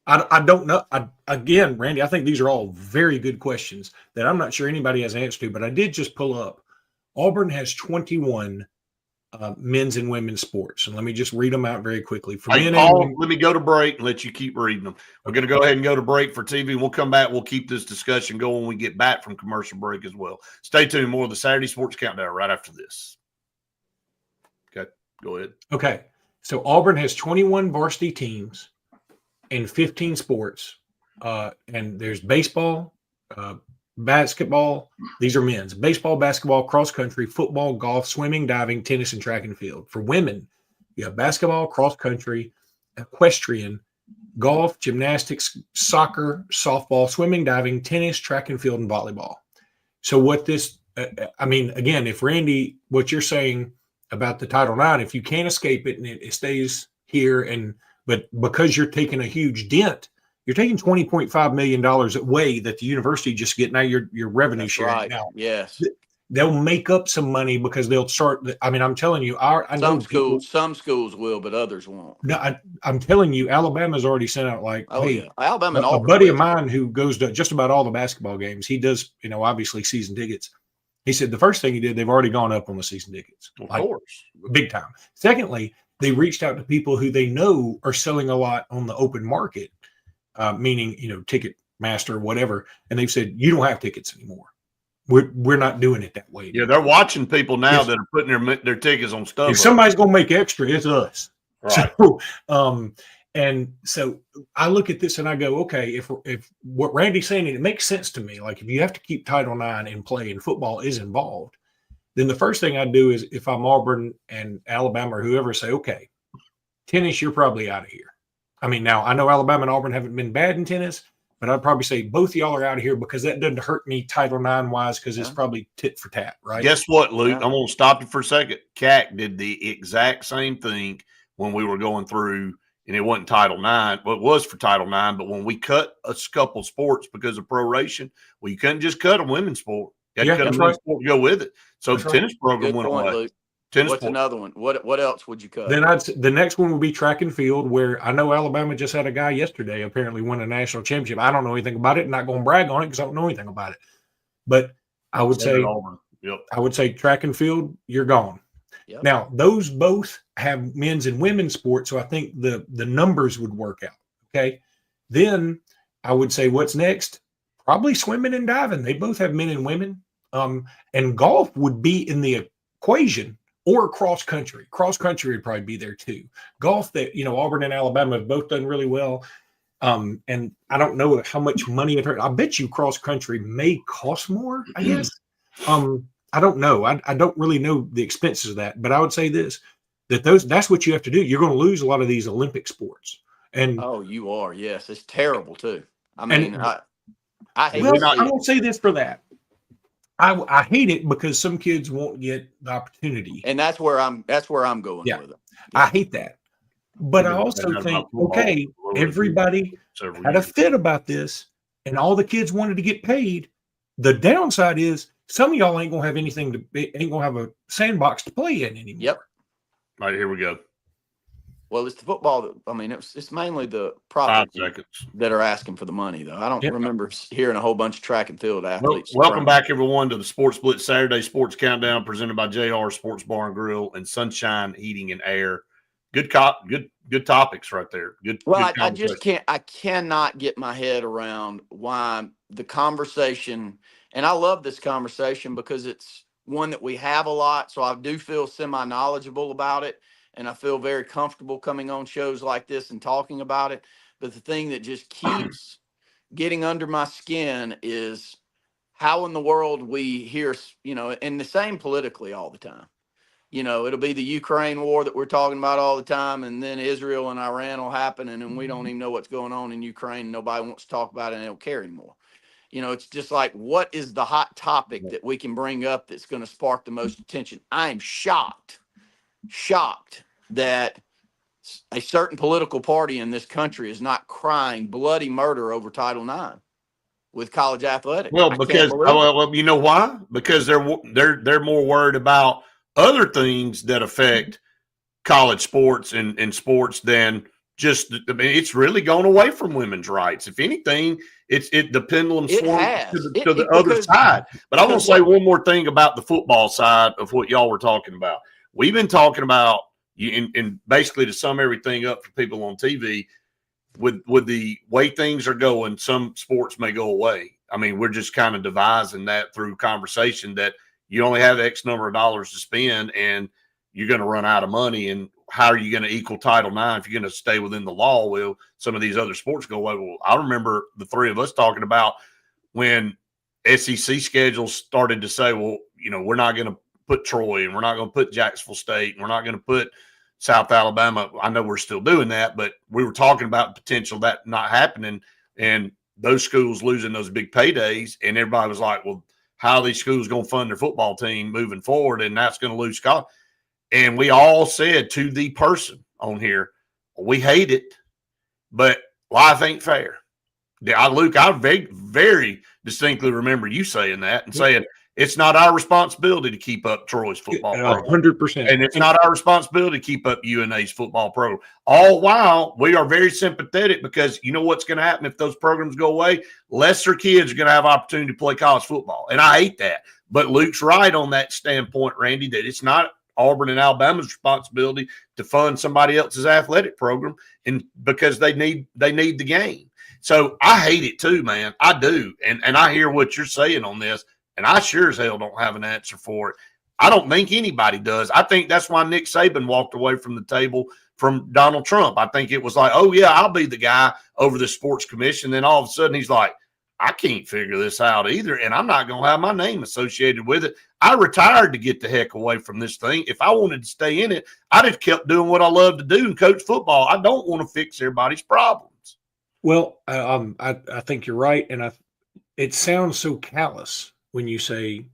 I don't know. Again, Randy, I think these are all very good questions that I'm not sure anybody has answers to, but I did just pull up. Auburn has 21 men's and women's sports. And let me just read them out very quickly. For men Paul, and women, let me go to break and let you keep reading them. We're going to go ahead and go to break for TV. We'll come back. We'll keep this discussion going when we get back from commercial break as well. Stay tuned. More of the Saturday Sports Countdown right after this. Okay, go ahead. Okay. So Auburn has 21 varsity teams. in 15 sports, and there's baseball, basketball. These are men's: baseball, basketball, cross country, football, golf, swimming, diving, tennis, and track and field. For women, you have basketball, cross country, equestrian, golf, gymnastics, soccer, softball, swimming, diving, tennis, track and field, and volleyball. So what this, I mean, again, if Randy, what you're saying about the Title IX, if you can't escape it and it stays here, but because you're taking a huge dent, you're taking $20.5 million away that the university just get now your revenue That's sharing right. now. Yes. They'll make up some money because they'll start. I mean, I'm telling you, Some schools will, but others won't. No, I'm telling you, Alabama's already sent out like, Oh hey, yeah, Alabama and a Auburn. buddy of mine who goes to just about all the basketball games. He does, obviously season tickets. He said the first thing he did, they've already gone up on the season tickets, Of like, course. big time. Secondly, they reached out to people who they know are selling a lot on the open market, meaning Ticketmaster, whatever, and they've said you don't have tickets anymore. We're not doing it that way. Yeah, they're watching people now Yes. that are putting their tickets on stuff. If somebody's going to make extra, it's us. Right. So, and so I look at this and I go, okay, if what Randy's saying, it makes sense to me. Like if you have to keep Title IX in play and football is involved, then the first thing I do is if I'm Auburn and Alabama or whoever, say, okay, tennis, you're probably out of here. I mean, now I know Alabama and Auburn haven't been bad in tennis, but I'd probably say both of y'all are out of here because that doesn't hurt me Title IX wise because it's probably tit for tat, right? Guess what, Luke? Yeah. I'm going to stop you for a second. CAC did the exact same thing when we were going through, and it wasn't Title IX. Well, it was for Title IX, but when we cut a couple sports because of proration, well, you couldn't just cut a women's sport. You had Yeah, to cut a that's men's right. sport to go with it. So That's the right. tennis program Good went point, away. Luke. Tennis What's sport. another one? What else would you cut? Then the next one would be track and field, where I know Alabama just had a guy yesterday apparently win a national championship. I don't know anything about it. I'm not going to brag on it because I don't know anything about it. But I would So did say Auburn. Yep. I would say track and field, you're gone. Yep. Now, those both have men's and women's sports, so I think the numbers would work out. Okay. Then I would say what's next? Probably swimming and diving. They both have men and women. And golf would be in the equation, or cross country. Cross country would probably be there too. Golf, that Auburn and Alabama have both done really well. And I don't know how much money it hurt. I bet you cross country may cost more, I guess. I don't know. I don't really know the expenses of that, but I would say this, that's what you have to do. You're going to lose a lot of these Olympic sports. And Oh, you are. Yes, it's terrible too. I mean, And- I hate well, to see I it. won't say this for that. I hate it because some kids won't get the opportunity. And that's where I'm going Yeah. with it. I hate that. But I Yeah, also about think, football okay, a little bit everybody several had a years. fit about this and all the kids wanted to get paid. The downside is some of y'all ain't gonna have ain't gonna have a sandbox to play in anymore. Yep. Right, here we go. Well, it's the football that, I mean, it's mainly the 5 profit seconds. that are asking for the money, though. I don't Yep. remember hearing a whole bunch of track and field Well, athletes. welcome crying. back, everyone, to the Sports Blitz Saturday Sports Countdown presented by JR Sports Bar and Grill and Sunshine Heating and Air. Good topics right there. Good. Well, good I just conversation. I cannot get my head around why the conversation, and I love this conversation because it's one that we have a lot. So I do feel semi-knowledgeable about it. And I feel very comfortable coming on shows like this and talking about it. But the thing that just keeps getting under my skin is how in the world we hear, and the same politically all the time. It'll be the Ukraine war that we're talking about all the time, and then Israel and Iran will happen, and then we don't even know what's going on in Ukraine. Nobody wants to talk about it, and they don't care anymore. It's just like, what is the hot topic that we can bring up that's going to spark the most attention? I am shocked that a certain political party in this country is not crying bloody murder over Title IX with college athletics. Well, I can't because believe it. well, you know why? Because they're more worried about other things that affect college sports and sports than just. I mean, it's really gone away from women's rights. If anything, the pendulum It swung has. to the other Because- side. But I want to because say what- one more thing about the football side of what y'all were talking about. We've been talking about and basically to sum everything up for people on TV. With the way things are going, some sports may go away. I mean, we're just kind of devising that through conversation that you only have X number of dollars to spend, and you're going to run out of money. And how are you going to equal Title IX if you're going to stay within the law? Well, some of these other sports go away. Well, I remember the three of us talking about when SEC schedules started to say, well, we're not going to put Troy and we're not going to put Jacksonville State and we're not going to put South Alabama. I know we're still doing that, but we were talking about the potential of that not happening and those schools losing those big paydays. And everybody was like, well, how are these schools going to fund their football team moving forward? And that's going to lose scholarship. And we all said to the person on here, we hate it, but life ain't fair. Luke, I very distinctly remember you saying that and saying it's not our responsibility to keep up Troy's football program. 100%. And it's not our responsibility to keep up UNA's football program. All while we are very sympathetic because you know what's going to happen if those programs go away? Lesser kids are going to have opportunity to play college football. And I hate that. But Luke's right on that standpoint, Randy, that it's not Auburn and Alabama's responsibility to fund somebody else's athletic program and because they need the game. So I hate it too, man. I do. And I hear what you're saying on this, and I sure as hell don't have an answer for it. I don't think anybody does. I think that's why Nick Saban walked away from the table from Donald Trump. I think it was like, oh, yeah, I'll be the guy over the sports commission. Then all of a sudden he's like, I can't figure this out either, and I'm not going to have my name associated with it. I retired to get the heck away from this thing. If I wanted to stay in it, I'd have kept doing what I love to do and coach football. I don't want to fix everybody's problems. Well, I think you're right, and it sounds so callous when you say,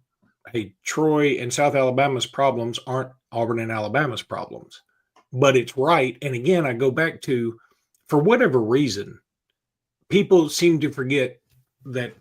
hey, Troy and South Alabama's problems aren't Auburn and Alabama's problems. But it's right. And again, I go back to, for whatever reason, people seem to forget that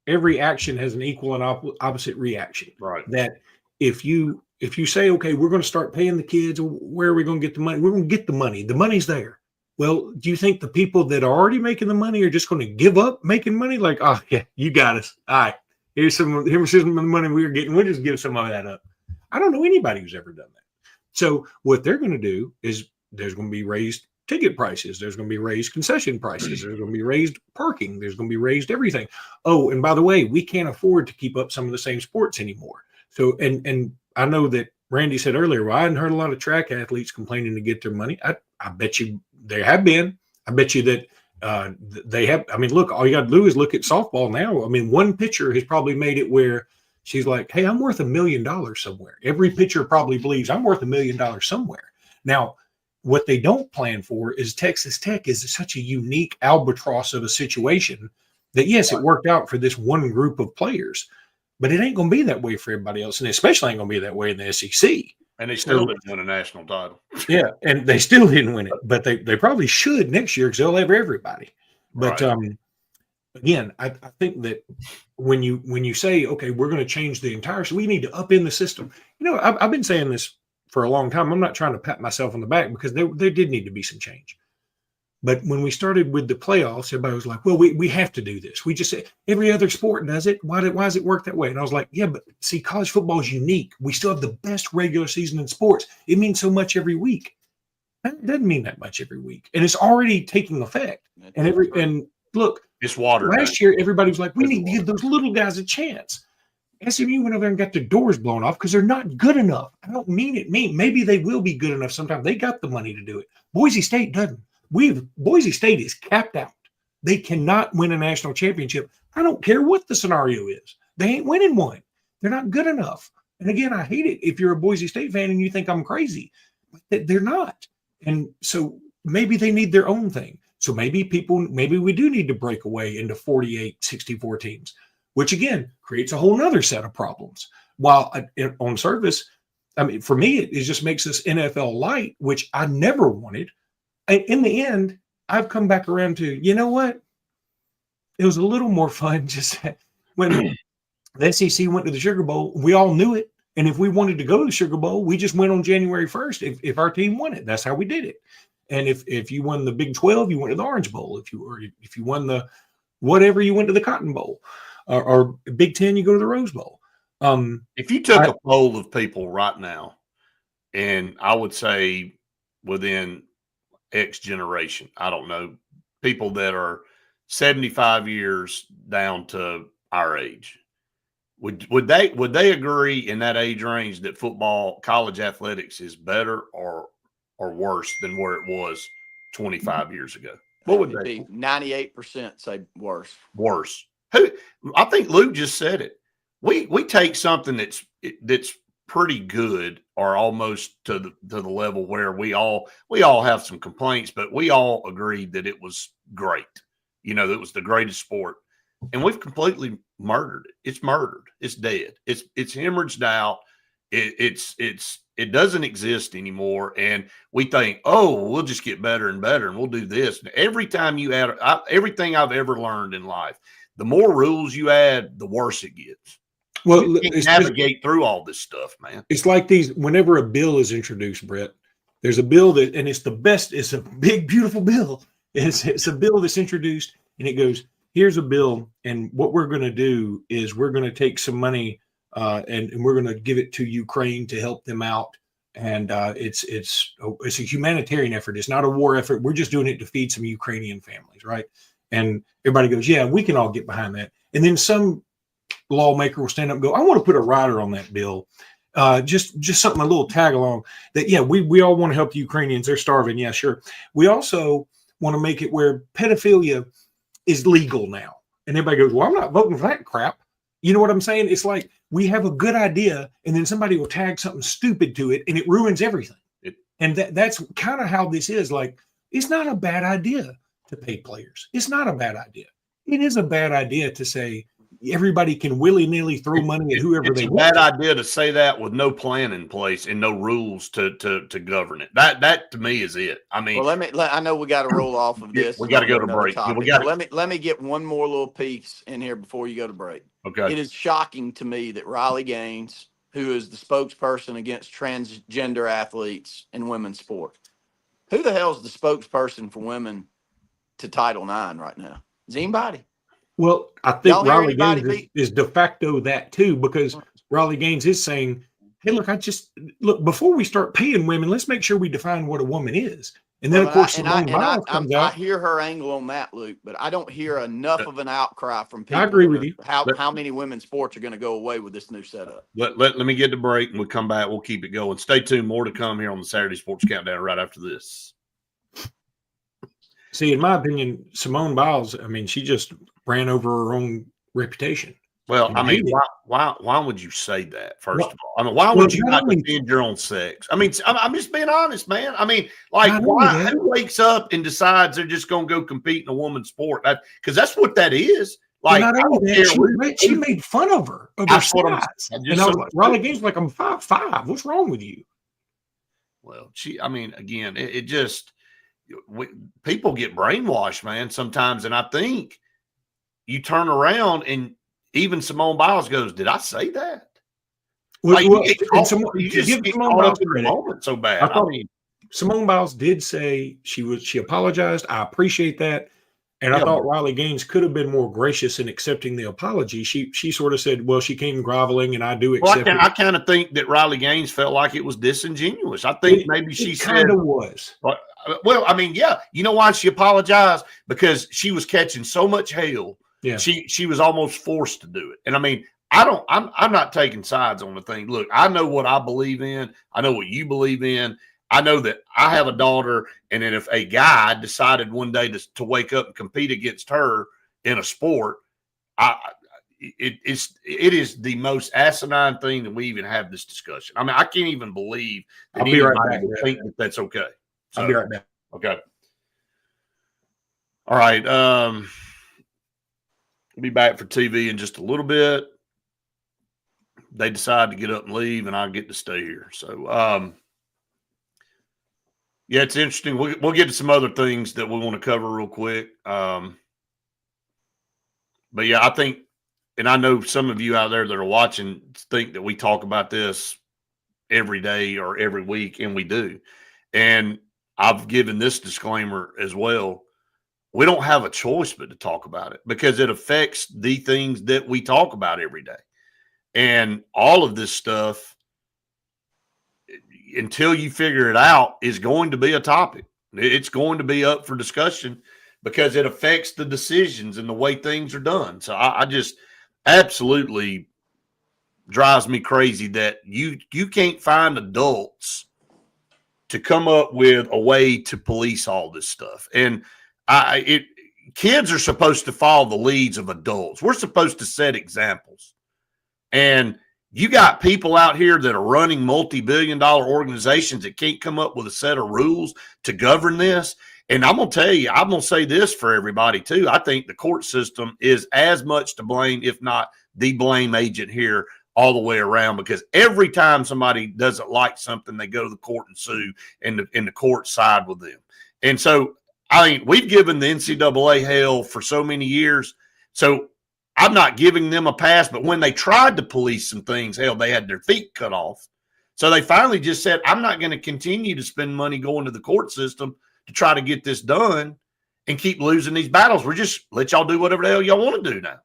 every action has an equal and opposite reaction. Right. That if you say, okay, we're going to start paying the kids, where are we going to get the money? We're going to get the money. The money's there. Well, do you think the people that are already making the money are just going to give up making money? Like, oh yeah, you got us. All right, here's some of the money we're getting. We'll just give some of that up. I don't know anybody who's ever done that. So what they're going to do is there's going to be raised ticket prices. There's going to be raised concession prices. There's going to be raised parking. There's going to be raised everything. Oh, and by the way, we can't afford to keep up some of the same sports anymore. So, and I know that Randy said earlier, well, I hadn't heard a lot of track athletes complaining to get their money. I bet you there have been. I bet you that they have. I mean, look, all you got to do is look at softball now. I mean, one pitcher has probably made it where she's like, hey, I'm worth $1 million somewhere. Every pitcher probably believes I'm worth $1 million somewhere. Now, what they don't plan for is Texas Tech is such a unique albatross of a situation that, yes, it worked out for this one group of players, but it ain't going to be that way for everybody else. And especially ain't going to be that way in the SEC. And they still didn't win a national title. Yeah, and they still didn't win it, but they probably should next year because they'll have everybody. But Right. Again, I think that when you say, okay, we're going to change the entire, so we need to upend the system. You know, I've been saying this for a long time. I'm not trying to pat myself on the back because there did need to be some change. But when we started with the playoffs, everybody was like, well, we have to do this. We just say every other sport does it. Why does it work that way? And I was like, yeah, but see, college football is unique. We still have the best regular season in sports. It means so much every week. That doesn't mean that much every week. And it's already taking effect. And look, It's water. last year, everybody was like, we need to give those little guys a chance. SMU went over there and got their doors blown off because they're not good enough. I don't mean it mean. Maybe they will be good enough sometime. They got the money to do it. Boise State doesn't. Boise State is capped out. They cannot win a national championship. I don't care what the scenario is. They ain't winning one. They're not good enough. And again, I hate it if you're a Boise State fan and you think I'm crazy. But they're not. And so maybe they need their own thing. So maybe we do need to break away into 48, 64 teams, which again creates a whole nother set of problems. While on surface, I mean, for me, it just makes this NFL light, which I never wanted. And in the end, I've come back around to, you know what? It was a little more fun just when the SEC went to the Sugar Bowl. We all knew it. And if we wanted to go to the Sugar Bowl, we just went on January 1st if our team won it. That's how we did it. And if you won the Big 12, you went to the Orange Bowl. If you won the whatever, you went to the Cotton Bowl. Or Big 10, you go to the Rose Bowl. If you took a poll of people right now, and I would say within X generation, I don't know, people that are 75 years down to our age, Would they agree in that age range that football, college athletics is better or worse than where it was 25 years ago? What would It'd they be 98% say worse. worse? Who? I think Luke just said it. We take something that's pretty good or almost to the level where we all have some complaints, but we all agreed that it was great. You know, that it was the greatest sport. And we've completely murdered it. It's murdered. It's dead. It's hemorrhaged out. It doesn't exist anymore. And we think, oh, we'll just get better and better, and we'll do this. And every time you add everything I've ever learned in life, the more rules you add, the worse it gets. Well, You can't navigate through all this stuff, man. it's like whenever a bill is introduced, Brett, there's a bill and it's the best. It's a big, beautiful bill. It's a bill that's introduced, and it goes, here's a bill, and what we're going to do is we're going to take some money and we're going to give it to Ukraine to help them out. And it's a humanitarian effort. It's not a war effort. We're just doing it to feed some Ukrainian families, right? And everybody goes, yeah, we can all get behind that. And then some lawmaker will stand up and go, I want to put a rider on that bill. Just something, a little tag along that, yeah, we all want to help the Ukrainians. They're starving. Yeah, sure. We also want to make it where pedophilia is legal now. And everybody goes, well, I'm not voting for that crap. You know what I'm saying? It's like we have a good idea, and then somebody will tag something stupid to it, and it ruins everything. And that's kind of how this is. Like, it's not a bad idea to pay players. It's not a bad idea. It is a bad idea to say everybody can willy-nilly throw money at whoever they want. It's a bad idea to say that with no plan in place and no rules to govern it. That to me is it. I mean, Well, I know we got to roll off of this. We got to go to Another break. topic. We got Let me get one more little piece in here before you go to break. okay. It is shocking to me that Riley Gaines, who is the spokesperson against transgender athletes in women's sport, who the hell is the spokesperson for women to Title IX right now? Is anybody? Well, I think Y'all hear Riley anybody Gaines is de facto that too, because Riley Gaines is saying, hey, look, before we start paying women, let's make sure we define what a woman is. And then, of course, Simone Biles comes I out. hear her angle on that, Luke, but I don't hear enough of an outcry from people. I agree with you. How many women's sports are going to go away with this new setup? Let me get to break, and we'll come back. We'll keep it going. Stay tuned. More to come here on the Saturday Sports Countdown right after this. See, in my opinion, Simone Biles, I mean, she just ran over her own reputation. Well, I mean, why would you say that? First of all, I mean, why would you not defend your own sex? I mean, I'm just being honest, man. I mean, like, who wakes up and decides they're just going to go compete in a woman's sport? Because that's what that is. Like, not only that, she made fun of her size. And Riley Gaines like, I'm 5'5". What's wrong with you? Well, I mean, again, it just people get brainwashed, man, sometimes, and I think you turn around and even Simone Biles goes, "Did I say that?" Well, you just get caught up in the moment so bad. I mean, Simone Biles did say she apologized. I appreciate that, and I thought Riley Gaines could have been more gracious in accepting the apology. She sort of said, "Well, she came groveling, and I do accept." I kind of think that Riley Gaines felt like it was disingenuous. I think maybe she kind of was. Well, I mean, yeah, you know why she apologized? Because she was catching so much hell. Yeah, she was almost forced to do it. And I mean, I'm not taking sides on the thing. Look, I know what I believe in. I know what you believe in. I know that I have a daughter, and then if a guy decided one day to wake up and compete against her in a sport, it is the most asinine thing that we even have this discussion. I mean, I can't even believe that I'll be right back. think that that's okay. I'll be right back. Okay. All right. We'll be back for TV in just a little bit. They decide to get up and leave, and I get to stay here. So, yeah, it's interesting. We'll get to some other things that we want to cover real quick. But yeah, I think, and I know some of you out there that are watching think that we talk about this every day or every week, and we do. And I've given this disclaimer as well. We don't have a choice but to talk about it because it affects the things that we talk about every day. And all of this stuff, until you figure it out, is going to be a topic. It's going to be up for discussion because it affects the decisions and the way things are done. So I just absolutely drives me crazy that you can't find adults to come up with a way to police all this stuff. And kids are supposed to follow the leads of adults. We're supposed to set examples. And you got people out here that are running multi-billion-dollar organizations that can't come up with a set of rules to govern this. And I'm going to tell you, I'm going to say this for everybody too. I think the court system is as much to blame, if not the blame agent here all the way around, because every time somebody doesn't like something, they go to the court and sue, and the court side with them. And so, I mean, we've given the NCAA hell for so many years. So I'm not giving them a pass, but when they tried to police some things, hell, they had their feet cut off. So they finally just said, I'm not going to continue to spend money going to the court system to try to get this done and keep losing these battles. We're just let y'all do whatever the hell y'all want to do now.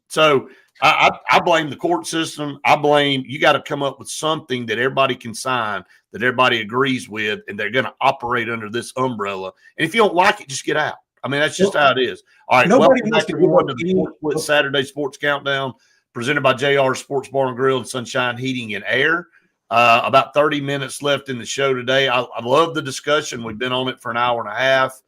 So I blame the court system. I blame you got to come up with something that everybody can sign, that everybody agrees with, and they're going to operate under this umbrella. And if you don't like it, just get out. I mean, that's just how it is. All right. Nobody Welcome wants back to give up to the any- Sports Saturday Sports Countdown, presented by JR Sports Bar and Grill and Sunshine Heating and Air. About 30 minutes left in the show today. I love the discussion. We've been on it for an hour and a half.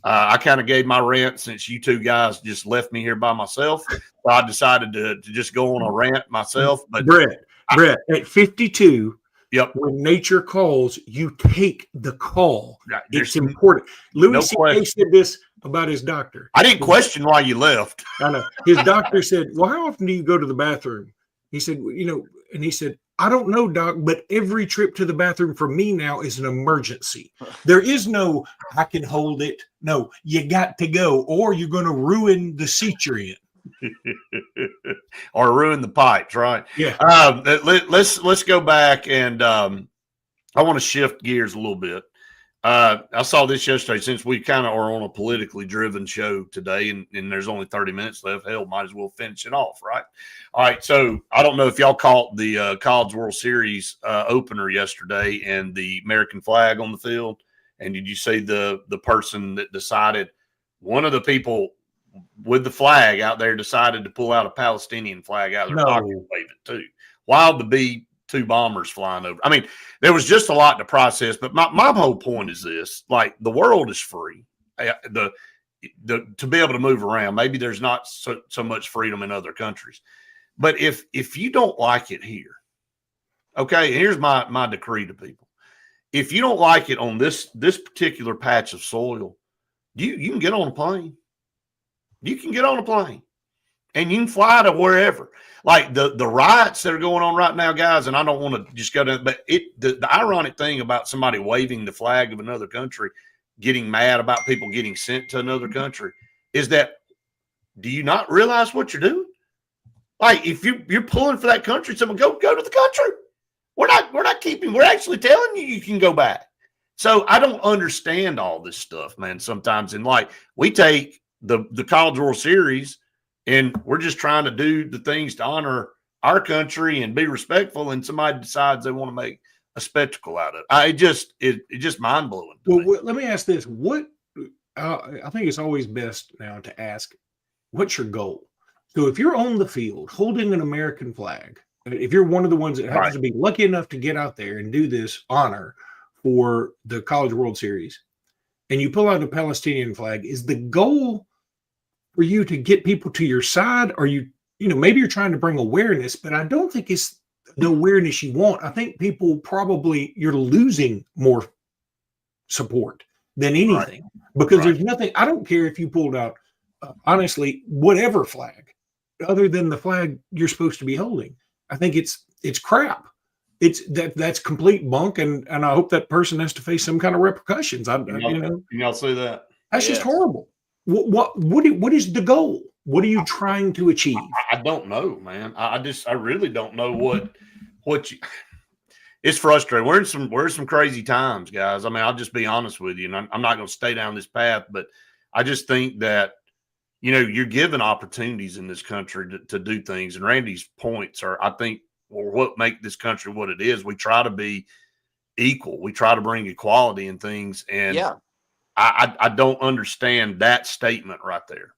I kind of gave my rant since you two guys just left me here by myself. So I decided to just go on a rant myself. But Brett, at 52, yep, when nature calls, you take the call. there's It's important. Louis no C.K. question. said this about his doctor. I didn't question why you left. I know. His doctor said, well, how often do you go to the bathroom? He said, and he said, I don't know, doc, but every trip to the bathroom for me now is an emergency. There is no, I can hold it. No, you got to go, or you're going to ruin the you're in. Or ruin the pipes, right? Yeah. Let's go back, and I want to shift gears a little bit. I saw this yesterday, since we kind of are on a politically driven show today, and there's only 30 minutes left. Hell, might as well finish it off, right? All right. So I don't know if y'all caught the College World Series opener yesterday and the American flag on the field. And did you see the person that decided, one of the people with the flag out there decided to pull out a Palestinian flag out of their pocket and wave it too? Wild to be two bombers flying over. I mean, there was just a lot to process, but my whole point is this: like, the world is free. To be able to move around. Maybe there's not so much freedom in other countries, but if you don't like it here, okay, here's my decree to people: if you don't like it on this particular patch of soil, you can get on a plane. You can get on a plane and you can fly to wherever. Like the riots that are going on right now, guys, and I don't want to just go to, but the ironic thing about somebody waving the flag of another country, getting mad about people getting sent to another country, is that, do you not realize what you're doing? Like, if you're pulling for that country, someone go to the country. We're not keeping. We're actually telling you can go back. So I don't understand all this stuff, man. Sometimes, and like, we take the College World Series, and we're just trying to do the things to honor our country and be respectful, and somebody decides they want to make a spectacle out of it. It's just mind blowing. Well, let me ask this: I think it's always best now to ask, what's your goal? So if you're on the field holding an American flag, if you're one of the ones that happens to be lucky enough to get out there and do this honor for the College World Series, and you pull out a Palestinian flag, is the goal for you to get people to your side? Or maybe you're trying to bring awareness, but I don't think it's the awareness you want. I think people probably, you're losing more support than anything, because there's nothing. I don't care if you pulled out, honestly, whatever flag other than the flag you're supposed to be holding. I think it's crap. That's complete bunk, and I hope that person has to face some kind of repercussions. Can y'all see that? That's just horrible. What is the goal? What are you trying to achieve? I don't know, man. I really don't know what you. It's frustrating. We're in some crazy times, guys. I mean, I'll just be honest with you, and I'm not going to stay down this path, but I just think that, you're given opportunities in this country to do things, and Randy's points are, I think, or what make this country what it is. We try to be equal. We try to bring equality in things, and I don't understand that statement right there.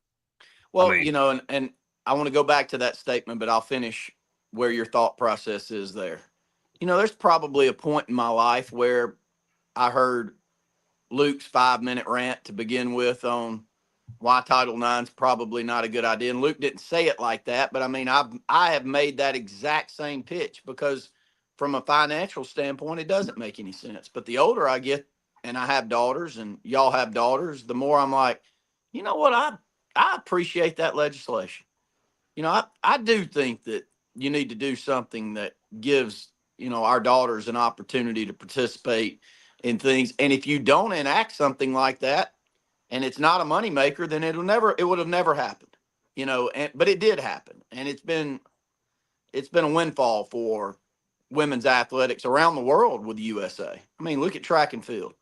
Well, and I want to go back to that statement, but I'll finish where your thought process is there. You know, there's probably a point in my life where I heard Luke's 5-minute rant to begin with on why Title IX is probably not a good idea. And Luke didn't say it like that, but I mean, I have made that exact same pitch because from a financial standpoint, it doesn't make any sense. But the older I get, and I have daughters and y'all have daughters, the more I'm like, you know what? I appreciate that legislation. You know, I do think that you need to do something that gives, you know, our daughters an opportunity to participate in things. And if you don't enact something like that and it's not a moneymaker, then it would have never happened, you know, but it did happen. And it's been a windfall for women's athletics around the world with the USA. I mean, look at track and field.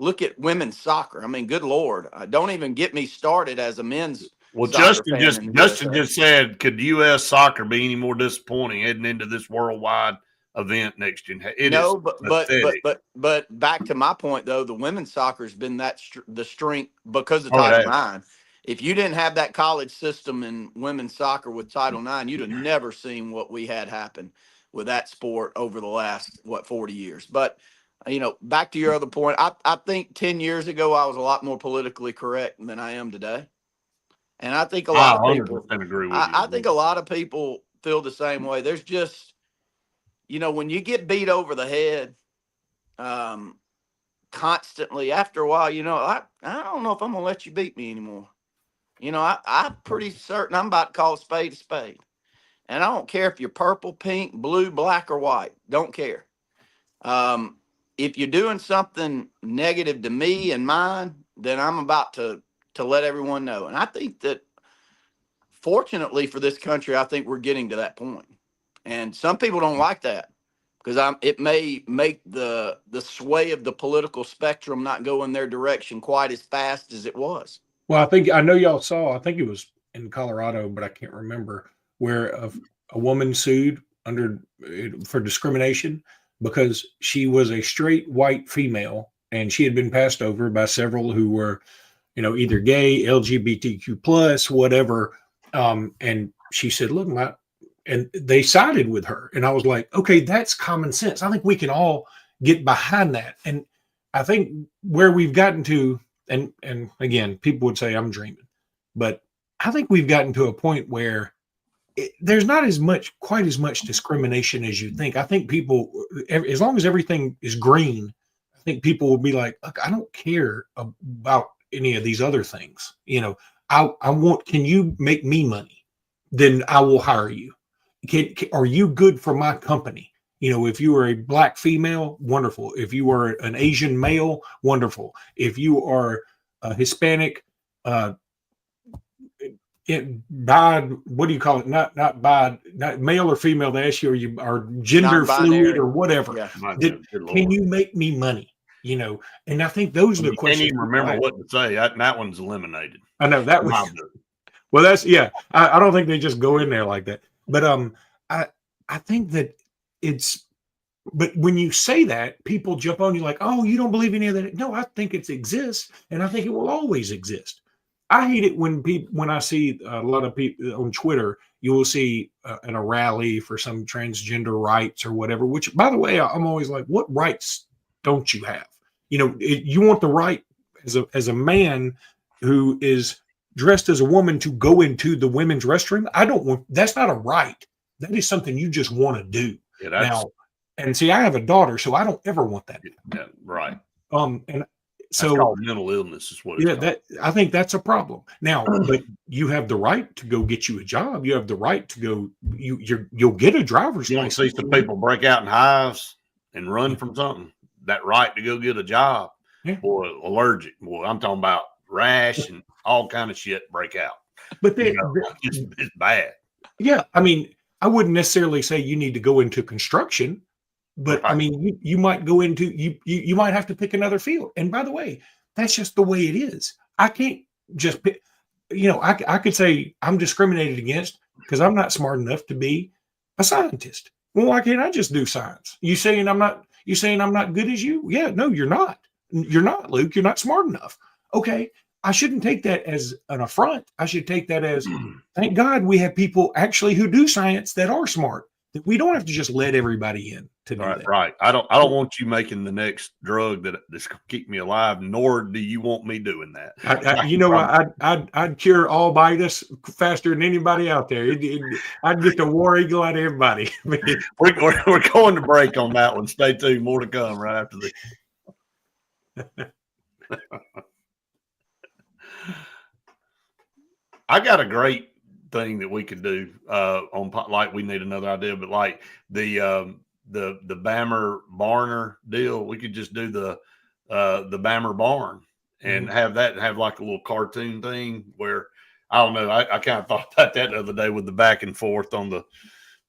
Look at women's soccer. I mean, good Lord, don't even get me started as a men's. Well, soccer Justin fan just said, could U.S. soccer be any more disappointing heading into this worldwide event next year? But back to my point though, the women's soccer has been the strength because of Title IX. If you didn't have that college system in women's soccer with Title IX, you'd have never seen what we had happen with that sport over the last 40 years. But you know, back to your other point, I think 10 years ago I was a lot more politically correct than I am today. And I think a lot of people agree with you. I think a lot of people feel the same way. There's just, you know, when you get beat over the head constantly, after a while, you know, I don't know if I'm gonna let you beat me anymore. You know, I'm pretty certain I'm about to call a spade a spade. And I don't care if you're purple, pink, blue, black, or white. Don't care. If you're doing something negative to me and mine, then I'm about to let everyone know. And I think that, fortunately for this country, I think we're getting to that point. And some people don't like that because it may make the sway of the political spectrum not go in their direction quite as fast as it was. Well, I know y'all saw, I think it was in Colorado, but I can't remember, where a woman sued for discrimination because she was a straight white female and she had been passed over by several who were, you know, either gay, LGBTQ plus, whatever. And she said, look, and they sided with her. And I was like, okay, that's common sense. I think we can all get behind that. And I think where we've gotten to, and again, people would say I'm dreaming, but I think we've gotten to a point where there's not quite as much discrimination as you think. I think people, as long as everything is green, I think people will be like, look, I don't care about any of these other things. You know, can you make me money? Then I will hire you. Are you good for my company? You know, if you are a black female, wonderful. If you are an Asian male, wonderful. If you are a Hispanic, what do you call it? Not male or female. They ask you, you are gender fluid or whatever. Yeah. Can you make me money? You know, and I think those are the questions. Can't even remember what to say. That one's eliminated. I know that was. Well, that's I don't think they just go in there like that. But I think that but when you say that, people jump on you like, oh, you don't believe any of that. No, I think it exists, and I think it will always exist. I hate it when I see a lot of people on Twitter, you will see in a rally for some transgender rights or whatever, which, by the way, I'm always like, what rights don't you have? You know, you want the right as a man who is dressed as a woman to go into the women's restroom. That's not a right. That is something you just want to do. Yeah, now, and see, I have a daughter, so I don't ever want that. Yeah, right. And so that's called mental illness is what it's called. I think that's a problem. Now, but you have the right to go get you a job. You have the right to go. You'll get a driver's license. You don't see some people break out in hives and run from something. That right to go get a job, or allergic. Well, I'm talking about rash and all kind of shit break out. But it's bad. Yeah, I mean, I wouldn't necessarily say you need to go into construction. But I mean, you might go into you might have to pick another field. And by the way, that's just the way it is. I can't just pick, you know, I could say I'm discriminated against because I'm not smart enough to be a scientist. Well, why can't I just do science? You saying I'm not good as you? Yeah, no, you're not. You're not, Luke. You're not smart enough. Okay. I shouldn't take that as an affront. I should take that as, thank God we have people actually who do science that are smart. We don't have to just let everybody in to do Right, that. right. I don't want you making the next drug that's gonna keep me alive, nor do you want me doing that. I'd cure all-bitis faster than anybody out there. I'd get the war eagle out of everybody. We're going to break on that one. Stay tuned. More to come right after this. I got a great thing that we could do on, like, we need another idea, but like the Bammer Barner deal, we could just do the Bammer Barn and have like a little cartoon thing where, I don't know. I kind of thought about that the other day with the back and forth on the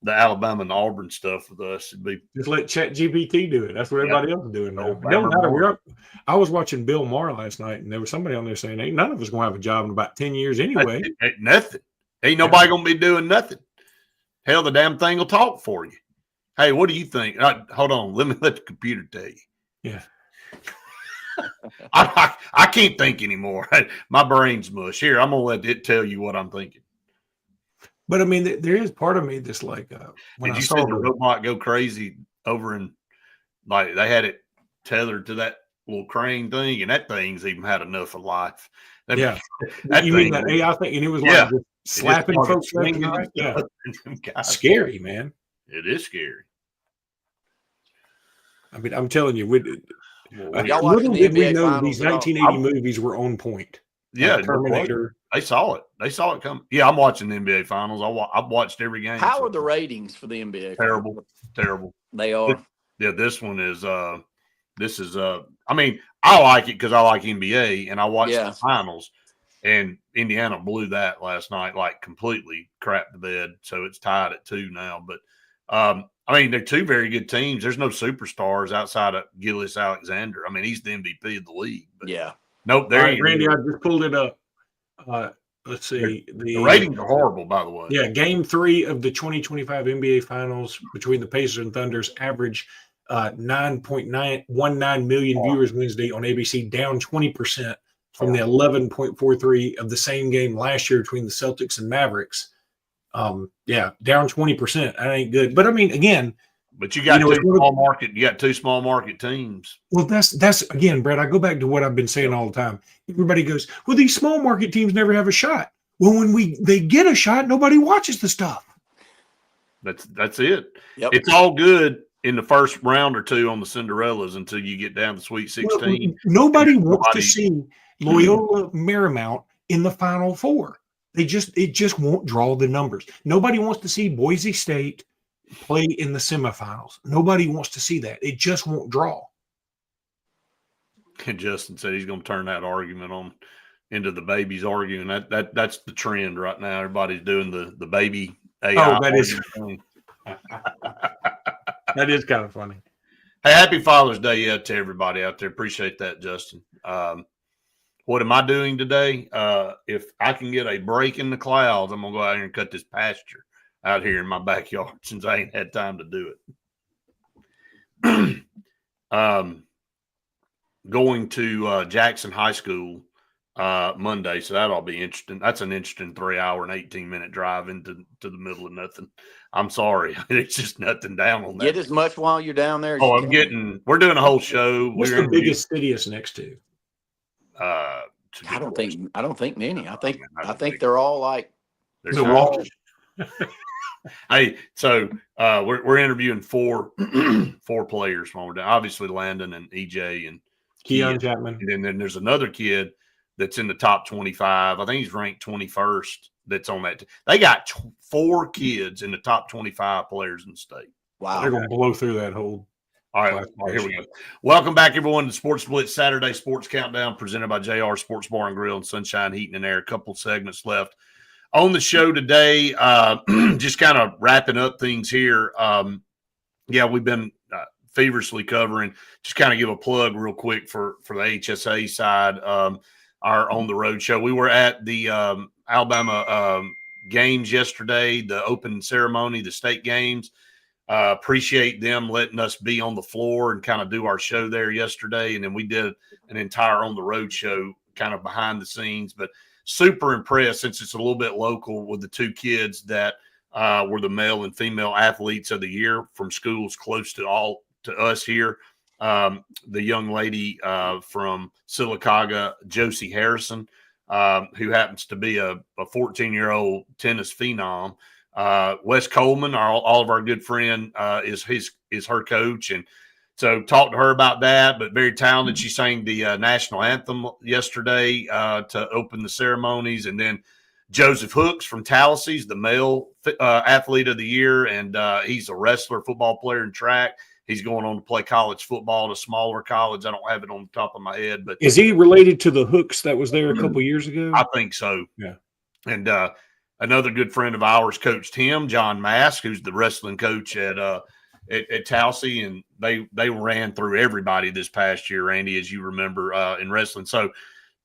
Alabama and Auburn stuff with us. It'd be just let ChatGPT do it. That's what everybody else is doing now. Oh, It don't matter. I was watching Bill Maher last night, and there was somebody on there saying, "Ain't none of us gonna have a job in about 10 years anyway." Ain't nothing. Ain't nobody gonna be doing nothing. Hell, the damn thing will talk for you. Hey, what do you think? Hold on, let the computer tell you. Yeah. I can't think anymore. My brain's mush. Here, I'm gonna let it tell you what I'm thinking. But I mean, there is part of me that's like, when Did I you saw see the robot go crazy over in, like, they had it tethered to that little crane thing, and that thing's even had enough of life. Yeah. That You mean thing, that AI thing? And it was Yeah. like just slapping started folks left and swinging right. Yeah. and guys, Scary, man. it is scary. I mean, I'm telling you, Y'all watching little the did we NBA know finals these at all? 1980 movies were on point. Yeah, Like Terminator. They saw it. They saw it come. Yeah, I'm watching the NBA finals. I've watched every game. How are the ratings for the NBA? Terrible, terrible. They are. Yeah, this one is. I mean, I like it because I like NBA, and I watched the finals. And Indiana blew that last night, like completely crapped the bed. So it's tied at 2 now. But I mean, they're two very good teams. There's no superstars outside of Gillis Alexander. I mean, he's the MVP of the league. But yeah. Nope. There you Randy, I just pulled it up. Let's see. The ratings are horrible, by the way. Yeah, Game 3 of the 2025 NBA Finals between the Pacers and Thunders average 9.919 million viewers Wednesday on ABC, down 20% from the 11.43 of the same game last year between the Celtics and Mavericks. Yeah, down 20%. That ain't good. But I mean, again, but you got two small market teams. Well, that's again, Brett, I go back to what I've been saying all the time. Everybody goes, well, these small market teams never have a shot. Well, when they get a shot, nobody watches the stuff. That's it. Yep. It's all good in the first round or two on the Cinderellas until you get down to Sweet 16. Well, nobody wants to see Loyola Marymount in the Final Four. It just won't draw the numbers. Nobody wants to see Boise State play in the semifinals. Nobody wants to see that. It just won't draw. And Justin said he's going to turn that argument on into the babies arguing. That's the trend right now. Everybody's doing the baby AI. Oh, that is that is kind of funny. Hey, happy Father's Day to everybody out there. Appreciate that, Justin. What am I doing today? If I can get a break in the clouds, I'm going to go out here and cut this pasture out here in my backyard since I ain't had time to do it. Going to Jackson High School Monday, so that'll be interesting. That's an interesting 3-hour and 18-minute drive into the middle of nothing. I'm sorry, it's just nothing down on that. Get as much while you're down there. We're doing a whole show. What's the biggest city it's next to? I don't think many. I think they're all like Milwaukee. Hey, so we're interviewing four players while we're down. Obviously, Landon and EJ and Keon Chapman. And then there's another kid that's in the top 25. I think he's ranked 21st. That's on that. They got 4 kids in the top 25 players in the state. Wow. They're going to blow through that whole. All right, here we go. Welcome back, everyone, to Sports Blitz Saturday Sports Countdown presented by JR Sports Bar and Grill and Sunshine Heating and Air. A couple segments left on the show today. Just kind of wrapping up things here. We've been feverishly covering. Just kind of give a plug real quick for the HSA side. Our on the road show. We were at the Alabama games yesterday, the open ceremony, the state games. Appreciate them letting us be on the floor and kind of do our show there yesterday. And then we did an entire on the road show kind of behind the scenes, but super impressed since it's a little bit local with the 2 kids that were the male and female athletes of the year from schools close to us here. The young lady from Sylacauga, Josie Harrison, who happens to be a 14-year-old tennis phenom. Wes Coleman, all of our good friend, is her coach, and so talked to her about that. But very talented. She sang the national anthem yesterday to open the ceremonies, and then Joseph Hooks from Tallahassee, the male athlete of the year, and he's a wrestler, football player, and track. He's going on to play college football at a smaller college. I don't have it on the top of my head, but is he related to the Hooks that was there a couple years ago? I think so. Yeah. And another good friend of ours coached him, John Mask, who's the wrestling coach at Tallahassee, and they ran through everybody this past year, Randy, as you remember, in wrestling. So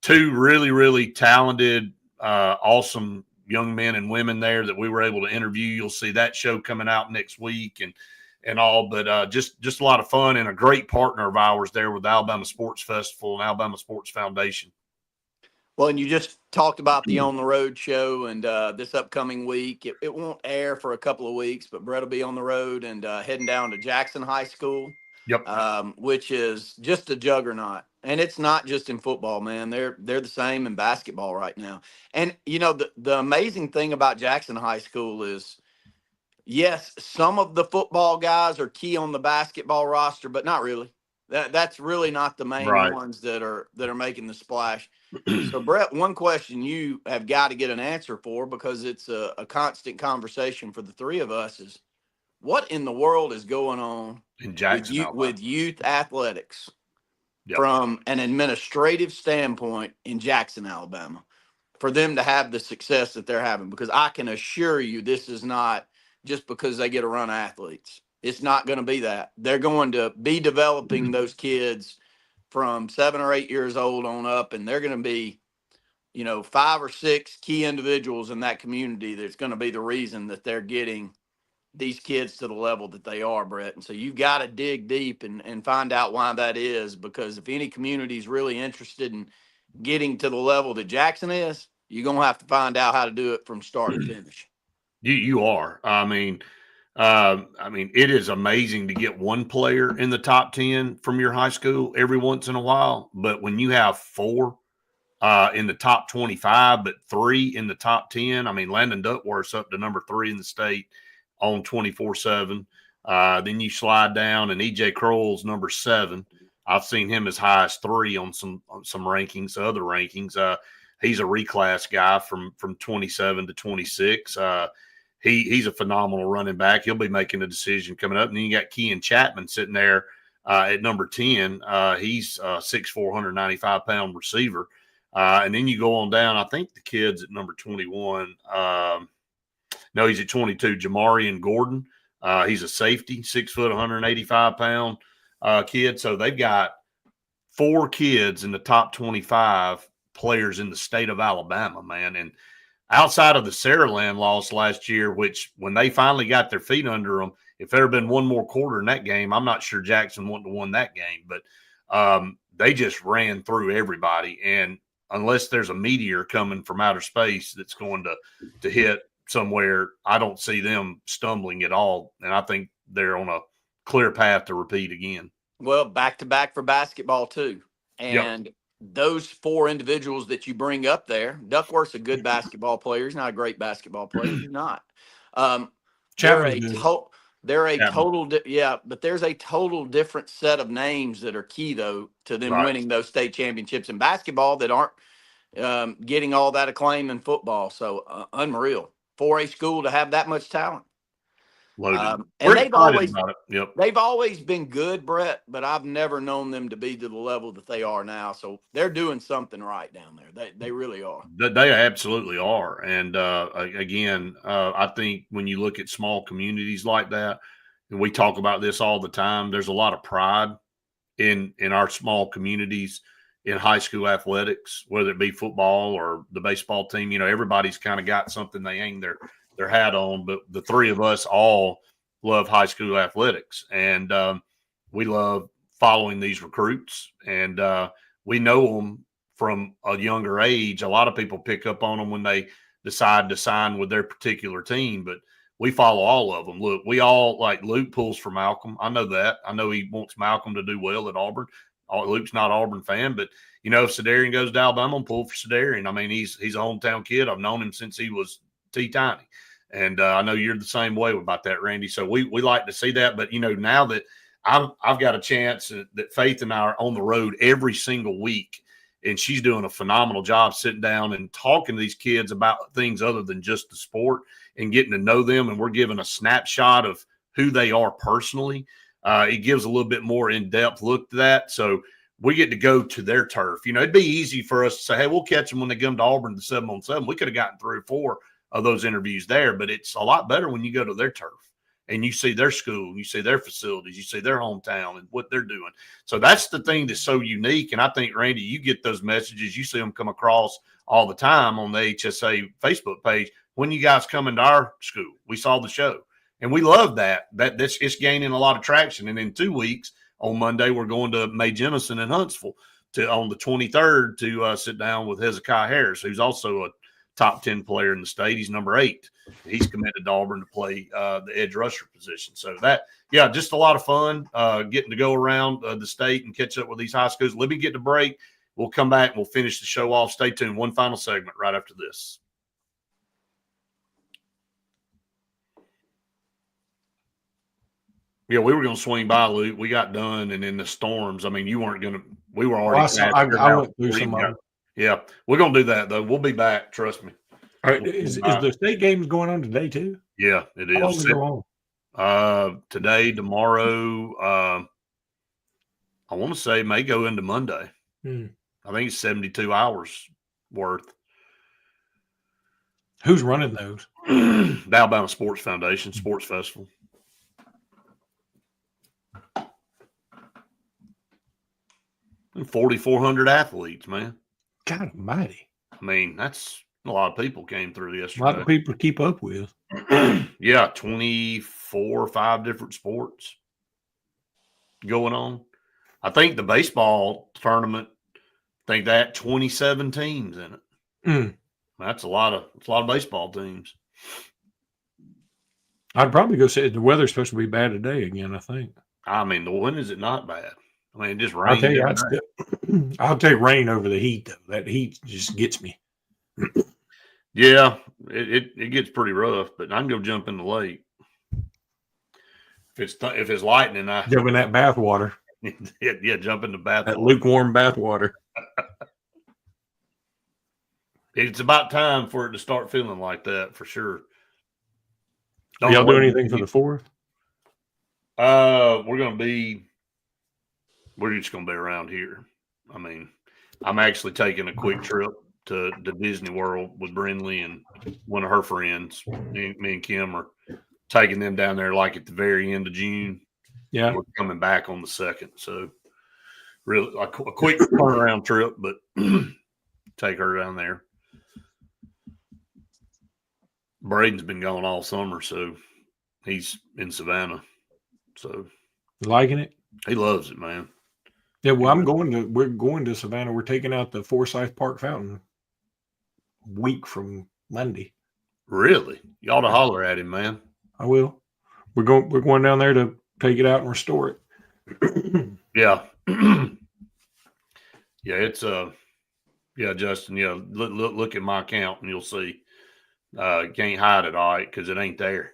two really, really talented, awesome young men and women there that we were able to interview. You'll see that show coming out next week and all, but just a lot of fun, and a great partner of ours there with the Alabama Sports Festival and Alabama Sports Foundation. Well, and you just talked about the On the Road show, and this upcoming week, it won't air for a couple of weeks, but Brett will be on the road and heading down to Jackson High School. Yep. Which is just a juggernaut. And it's not just in football, man. They're the same in basketball right now. And, you know, the amazing thing about Jackson High School is, yes, some of the football guys are key on the basketball roster, but not really. That's really not the main ones that are making the splash. So, Brett, one question you have got to get an answer for, because it's a constant conversation for the three of us, is what in the world is going on in Jackson with youth athletics from an administrative standpoint in Jackson, Alabama, for them to have the success that they're having? Because I can assure you this is not just because they get to run athletes. It's not going to be that. They're going to be developing those kids from 7 or 8 years old on up, and they're going to be, 5 or 6 key individuals in that community that's going to be the reason that they're getting these kids to the level that they are, Brett. And so you've got to dig deep and find out why that is, because if any community is really interested in getting to the level that Jackson is, you're going to have to find out how to do it from start to finish. You are. I mean, it is amazing to get one player in the top 10 from your high school every once in a while. But when you have 4 in the top 25, but 3 in the top 10, I mean, Landon Duckworth's up to number 3 in the state on 24/7. Then you slide down, and EJ Kroll's number 7. I've seen him as high as 3 on some rankings, other rankings. He's a reclass guy from 27 to 26. He's a phenomenal running back. He'll be making a decision coming up. And then you got Kean Chapman sitting there at number 10. He's a 6'4", 195-pound receiver. And then you go on down. I think the kid's at number 21. No, he's at 22. Jamarian Gordon. He's a safety, 6 foot, 185-pound kid. So they've got 4 kids in the top 25 players in the state of Alabama, man. And outside of the Saraland loss last year, which when they finally got their feet under them, if there had been one more quarter in that game, I'm not sure Jackson wouldn't have won that game. But they just ran through everybody. And unless there's a meteor coming from outer space that's going to hit somewhere, I don't see them stumbling at all. And I think they're on a clear path to repeat again. Well, back-to-back for basketball too. And those 4 individuals that you bring up there, Duckworth's a good basketball player. He's not a great basketball player. He's not. They're a total, but there's a total different set of names that are key, though, to them winning those state championships in basketball that aren't getting all that acclaim in football. So unreal for a school to have that much talent. Loaded. And they've always been good, Brett, but I've never known them to be to the level that they are now. So they're doing something right down there. They really are. They absolutely are. And again, I think when you look at small communities like that, and we talk about this all the time, there's a lot of pride in our small communities in high school athletics, whether it be football or the baseball team. Everybody's kind of got something they hang their hat on, but the 3 of us all love high school athletics, and we love following these recruits, and we know them from a younger age. A lot of people pick up on them when they decide to sign with their particular team, but we follow all of them. Look, we all like Luke pulls for Malcolm. I know that. I know he wants Malcolm to do well at Auburn. Luke's not an Auburn fan, but if Sedarian goes to Alabama, I'm pull for Sedarian. I mean, he's a hometown kid. I've known him since he was Tiny. And I know you're the same way about that, Randy. So we like to see that. But, now that I've got a chance that Faith and I are on the road every single week, and she's doing a phenomenal job sitting down and talking to these kids about things other than just the sport and getting to know them. And we're giving a snapshot of who they are personally. It gives a little bit more in-depth look to that. So we get to go to their turf. It'd be easy for us to say, hey, we'll catch them when they come to Auburn, the 7-on-7. We could have gotten 3 or 4 of those interviews there, but it's a lot better when you go to their turf and you see their school, you see their facilities, you see their hometown and what they're doing. So that's the thing that's so unique. And I think, Randy, you get those messages. You see them come across all the time on the HSA Facebook page. When you guys come into our school, we saw the show. And we love that. It's gaining a lot of traction. And in 2 weeks, on Monday, we're going to Mae Jemison in Huntsville on the 23rd to sit down with Hezekiah Harris, who's also a top 10 player in the state. He's number 8. He's committed to Auburn to play the edge rusher position. So just a lot of fun getting to go around the state and catch up with these high schools. Let me get the break. We'll come back and we'll finish the show off. Stay tuned. One final segment right after this. Yeah, we were going to swing by, Luke. We got done, and in the storms, I mean, you weren't going to – we were already I went through some of them. Yeah, we're going to do that, though. We'll be back. Trust me. All right, is the state games going on today, too? Yeah, it is. How long does it go on? Today, tomorrow, I want to say may go into Monday. I think it's 72 hours worth. Who's running those? The Alabama Sports Foundation, Sports Festival. And 4,400 athletes, man. God almighty. I mean, that's a lot of people came through yesterday. A lot of people to keep up with. Yeah, 24 or 5 different sports going on. I think the baseball tournament, I think that 27 teams in it. That's a lot of baseball teams. I'd probably go say the weather's supposed to be bad today again, I think. I mean, when is it not bad? I mean, it just rains. I'll take rain over the heat, though. That heat just gets me. Yeah, it gets pretty rough, but I can go jump in the lake. If it's lightning, I jump in that bath water. Yeah, jump in the bath. That lukewarm bath water. It's about time for it to start feeling like that for sure. Y'all do anything for the 4th? We're just going to be around here. I mean, I'm actually taking a quick trip to Disney World with Brindley and one of her friends. Me and Kim are taking them down there like at the very end of June. Yeah. We're coming back on the 2nd. So really a quick turnaround trip, but take her down there. Braden's been gone all summer, so he's in Savannah. So liking it? He loves it, man. Yeah, well, we're going to Savannah. We're taking out the Forsyth Park Fountain a week from Monday. Really? You ought to holler at him, man. I will. We're going down there to take it out and restore it. Yeah. Yeah, it's Justin, look at my account and you'll see. You can't hide it, all right, because it ain't there.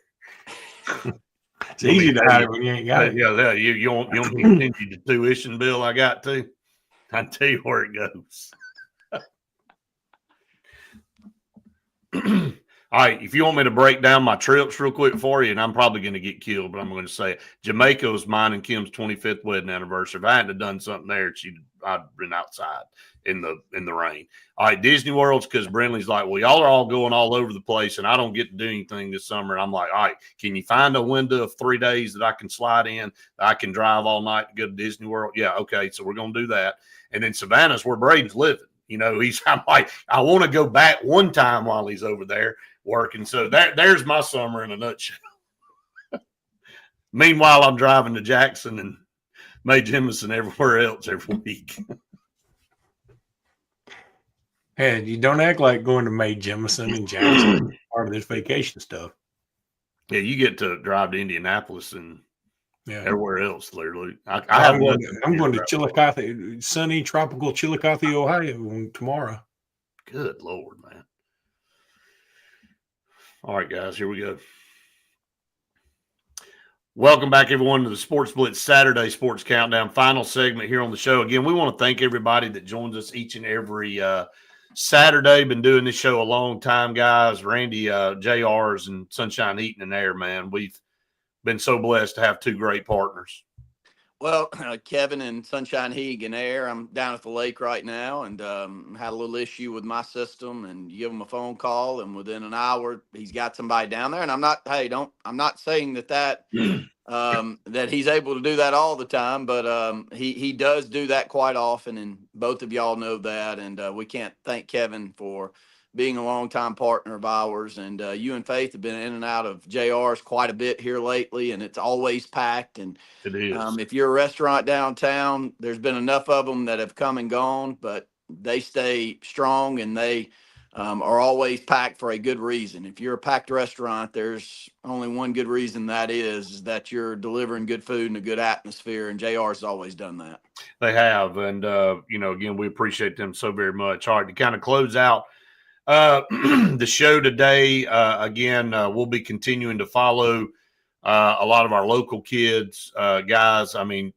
It's easy to hide it when you ain't got it. Yeah, you won't continue the tuition bill I got to. I tell you where it goes. All right, if you want me to break down my trips real quick for you, and I'm probably going to get killed, but I'm going to say it. Jamaica was mine and Kim's 25th wedding anniversary. If I hadn't have done something there, I'd been outside in the rain. All right, Disney World's because Brindley's like, well, y'all are all going all over the place, and I don't get to do anything this summer. And I'm like, all right, can you find a window of 3 days that I can slide in? That I can drive all night to go to Disney World? Yeah, okay, so we're going to do that. And then Savannah's where Braden's living. I'm like, I want to go back one time while he's over there working. So there's my summer in a nutshell. Meanwhile, I'm driving to Jackson and Mae Jemison everywhere else every week. Hey, you don't act like going to Mae Jemison and Jackson part of this vacation stuff. Yeah, you get to drive to Indianapolis and Yeah. everywhere else, literally. I'm going to Chillicothe, sunny, tropical Chillicothe, Ohio tomorrow. Good Lord, man. All right, guys, here we go. Welcome back, everyone, to the Sports Blitz Saturday Sports Countdown, final segment here on the show. Again, we want to thank everybody that joins us each and every Saturday. Been doing this show a long time, guys. Randy, JR's, and Sunshine Heating and Air, man. We've been so blessed to have two great partners. Well, Kevin and Sunshine Heat and Air, I'm down at the lake right now and had a little issue with my system, and you give him a phone call, and within an hour he's got somebody down there. And I'm not saying that he's able to do that all the time, but he does do that quite often, and both of y'all know that. And we can't thank Kevin for being a longtime partner of ours. And you and Faith have been in and out of JR's quite a bit here lately, and it's always packed. And it is. If you're a restaurant downtown, there's been enough of them that have come and gone, but they stay strong, and they are always packed for a good reason. If you're a packed restaurant, there's only one good reason, that is that you're delivering good food and a good atmosphere, and JR's always done that. They have, and again, we appreciate them so very much. All right, to kind of close out the show today, we'll be continuing to follow a lot of our local kids, guys. I mean,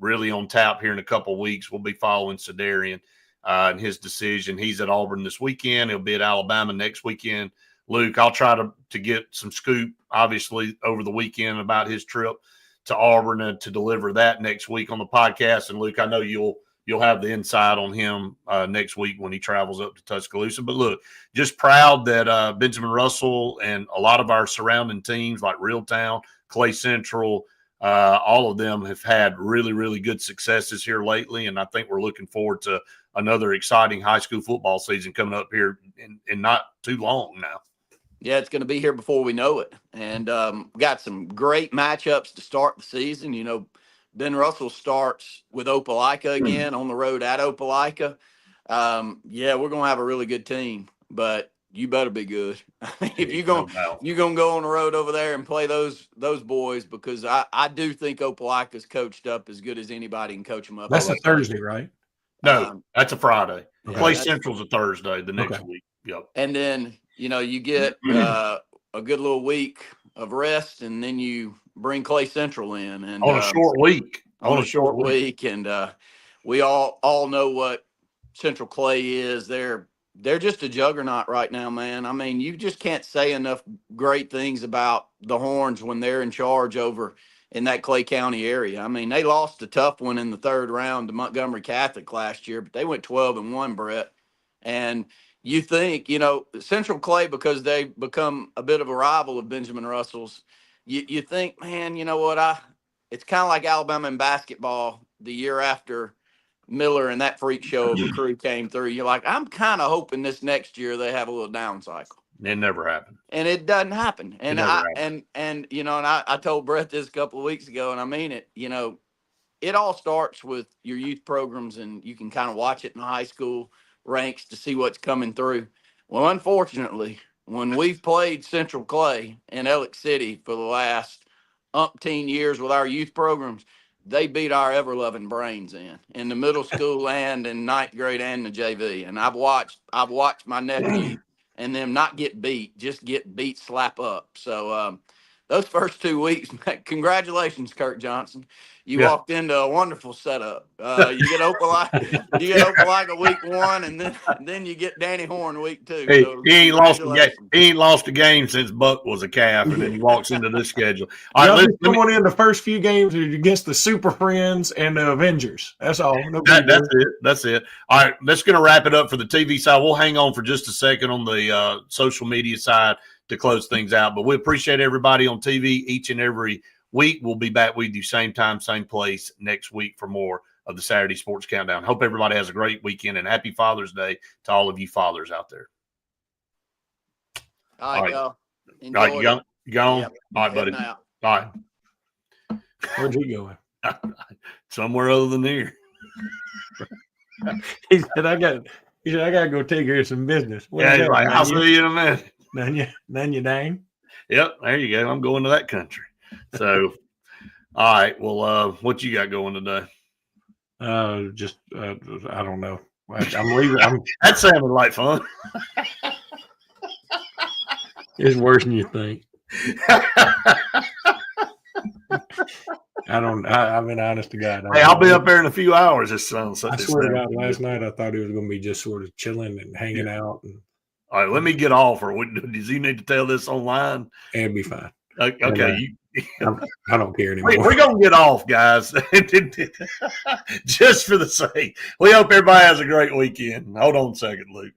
really on tap here in a couple of weeks. We'll be following Sedarian and his decision. He's at Auburn this weekend. He'll be at Alabama next weekend. Luke, I'll try to get some scoop, obviously, over the weekend about his trip to Auburn and to deliver that next week on the podcast. And Luke, I know you'll have the insight on him next week when he travels up to Tuscaloosa. But look, just proud that Benjamin Russell and a lot of our surrounding teams like Reeltown, Clay Central, all of them have had really, really good successes here lately. And I think we're looking forward to another exciting high school football season coming up here in not too long now. Yeah, it's going to be here before we know it. And got some great matchups to start the season. You know, Ben Russell starts with Opelika again on the road at Opelika. We're going to have a really good team, but you better be good. If you're going to go on the road over there and play those boys, because I do think Opelika's coached up as good as anybody can coach them up. That's a Thursday, right? No, that's a Friday. Okay. Clay Central's a Thursday the next week. Yep. And then, you get a good little week of rest, and then you bring Clay Central in. And on a short week. On a short week. And we all know what Central Clay is. They're just a juggernaut right now, man. I mean, you just can't say enough great things about the Horns when they're in charge over in that Clay County area. I mean, they lost a tough one in the third round to Montgomery Catholic last year, but they went 12-1, Brett. And you think, Central Clay, because they become a bit of a rival of Benjamin Russell's, you think, man, you know what? It's kind of like Alabama in basketball the year after Miller and that freak show of a crew came through. You're like, I'm kind of hoping this next year they have a little down cycle. It never happened. And it doesn't happen. And I told Brett this a couple of weeks ago, and I mean it, it all starts with your youth programs, and you can kind of watch it in the high school ranks to see what's coming through. Well, unfortunately, when we've played Central Clay in Ellick City for the last umpteen years with our youth programs, they beat our ever-loving brains in the middle school and in ninth grade and the JV. And I've watched my nephew and them not get beat, just get beat slap up. So those first 2 weeks, congratulations, Kirk Johnson. You walked into a wonderful setup. You get Opelika week 1, and then you get Danny Horn week 2. He So ain't lost a game since Buck was a calf, and then he walks into this schedule. All right, someone in the first few games against the Super Friends and the Avengers. That's all. That's it. All right, that's going to wrap it up for the TV side. We'll hang on for just a second on the social media side to close things out. But we appreciate everybody on TV each and every week. We'll be back with you same time, same place next week for more of the Saturday Sports Countdown. Hope everybody has a great weekend, and happy Father's Day to all of you fathers out there. All right, y'all. You gone? Yep. All right, buddy. All right. Where'd he go? Somewhere other than here. He said, I got to go take care of some business. I'll see you in a minute. None you dang. Yep, there you go. I'm going to that country. So, all right. Well, what you got going today? I don't know. I'm leaving. That sounded like fun. It's worse than you think. I mean, honest to God. Hey, I'll be up there in a few hours. This sounds. I swear to God, last night I thought it was going to be just sort of chilling and hanging out, and All right, let me get off. Or does he need to tell this online? it'd be fine. Okay, I don't care anymore. we're gonna get off, guys. Just for the sake. We hope everybody has a great weekend. Hold on a second, Luke.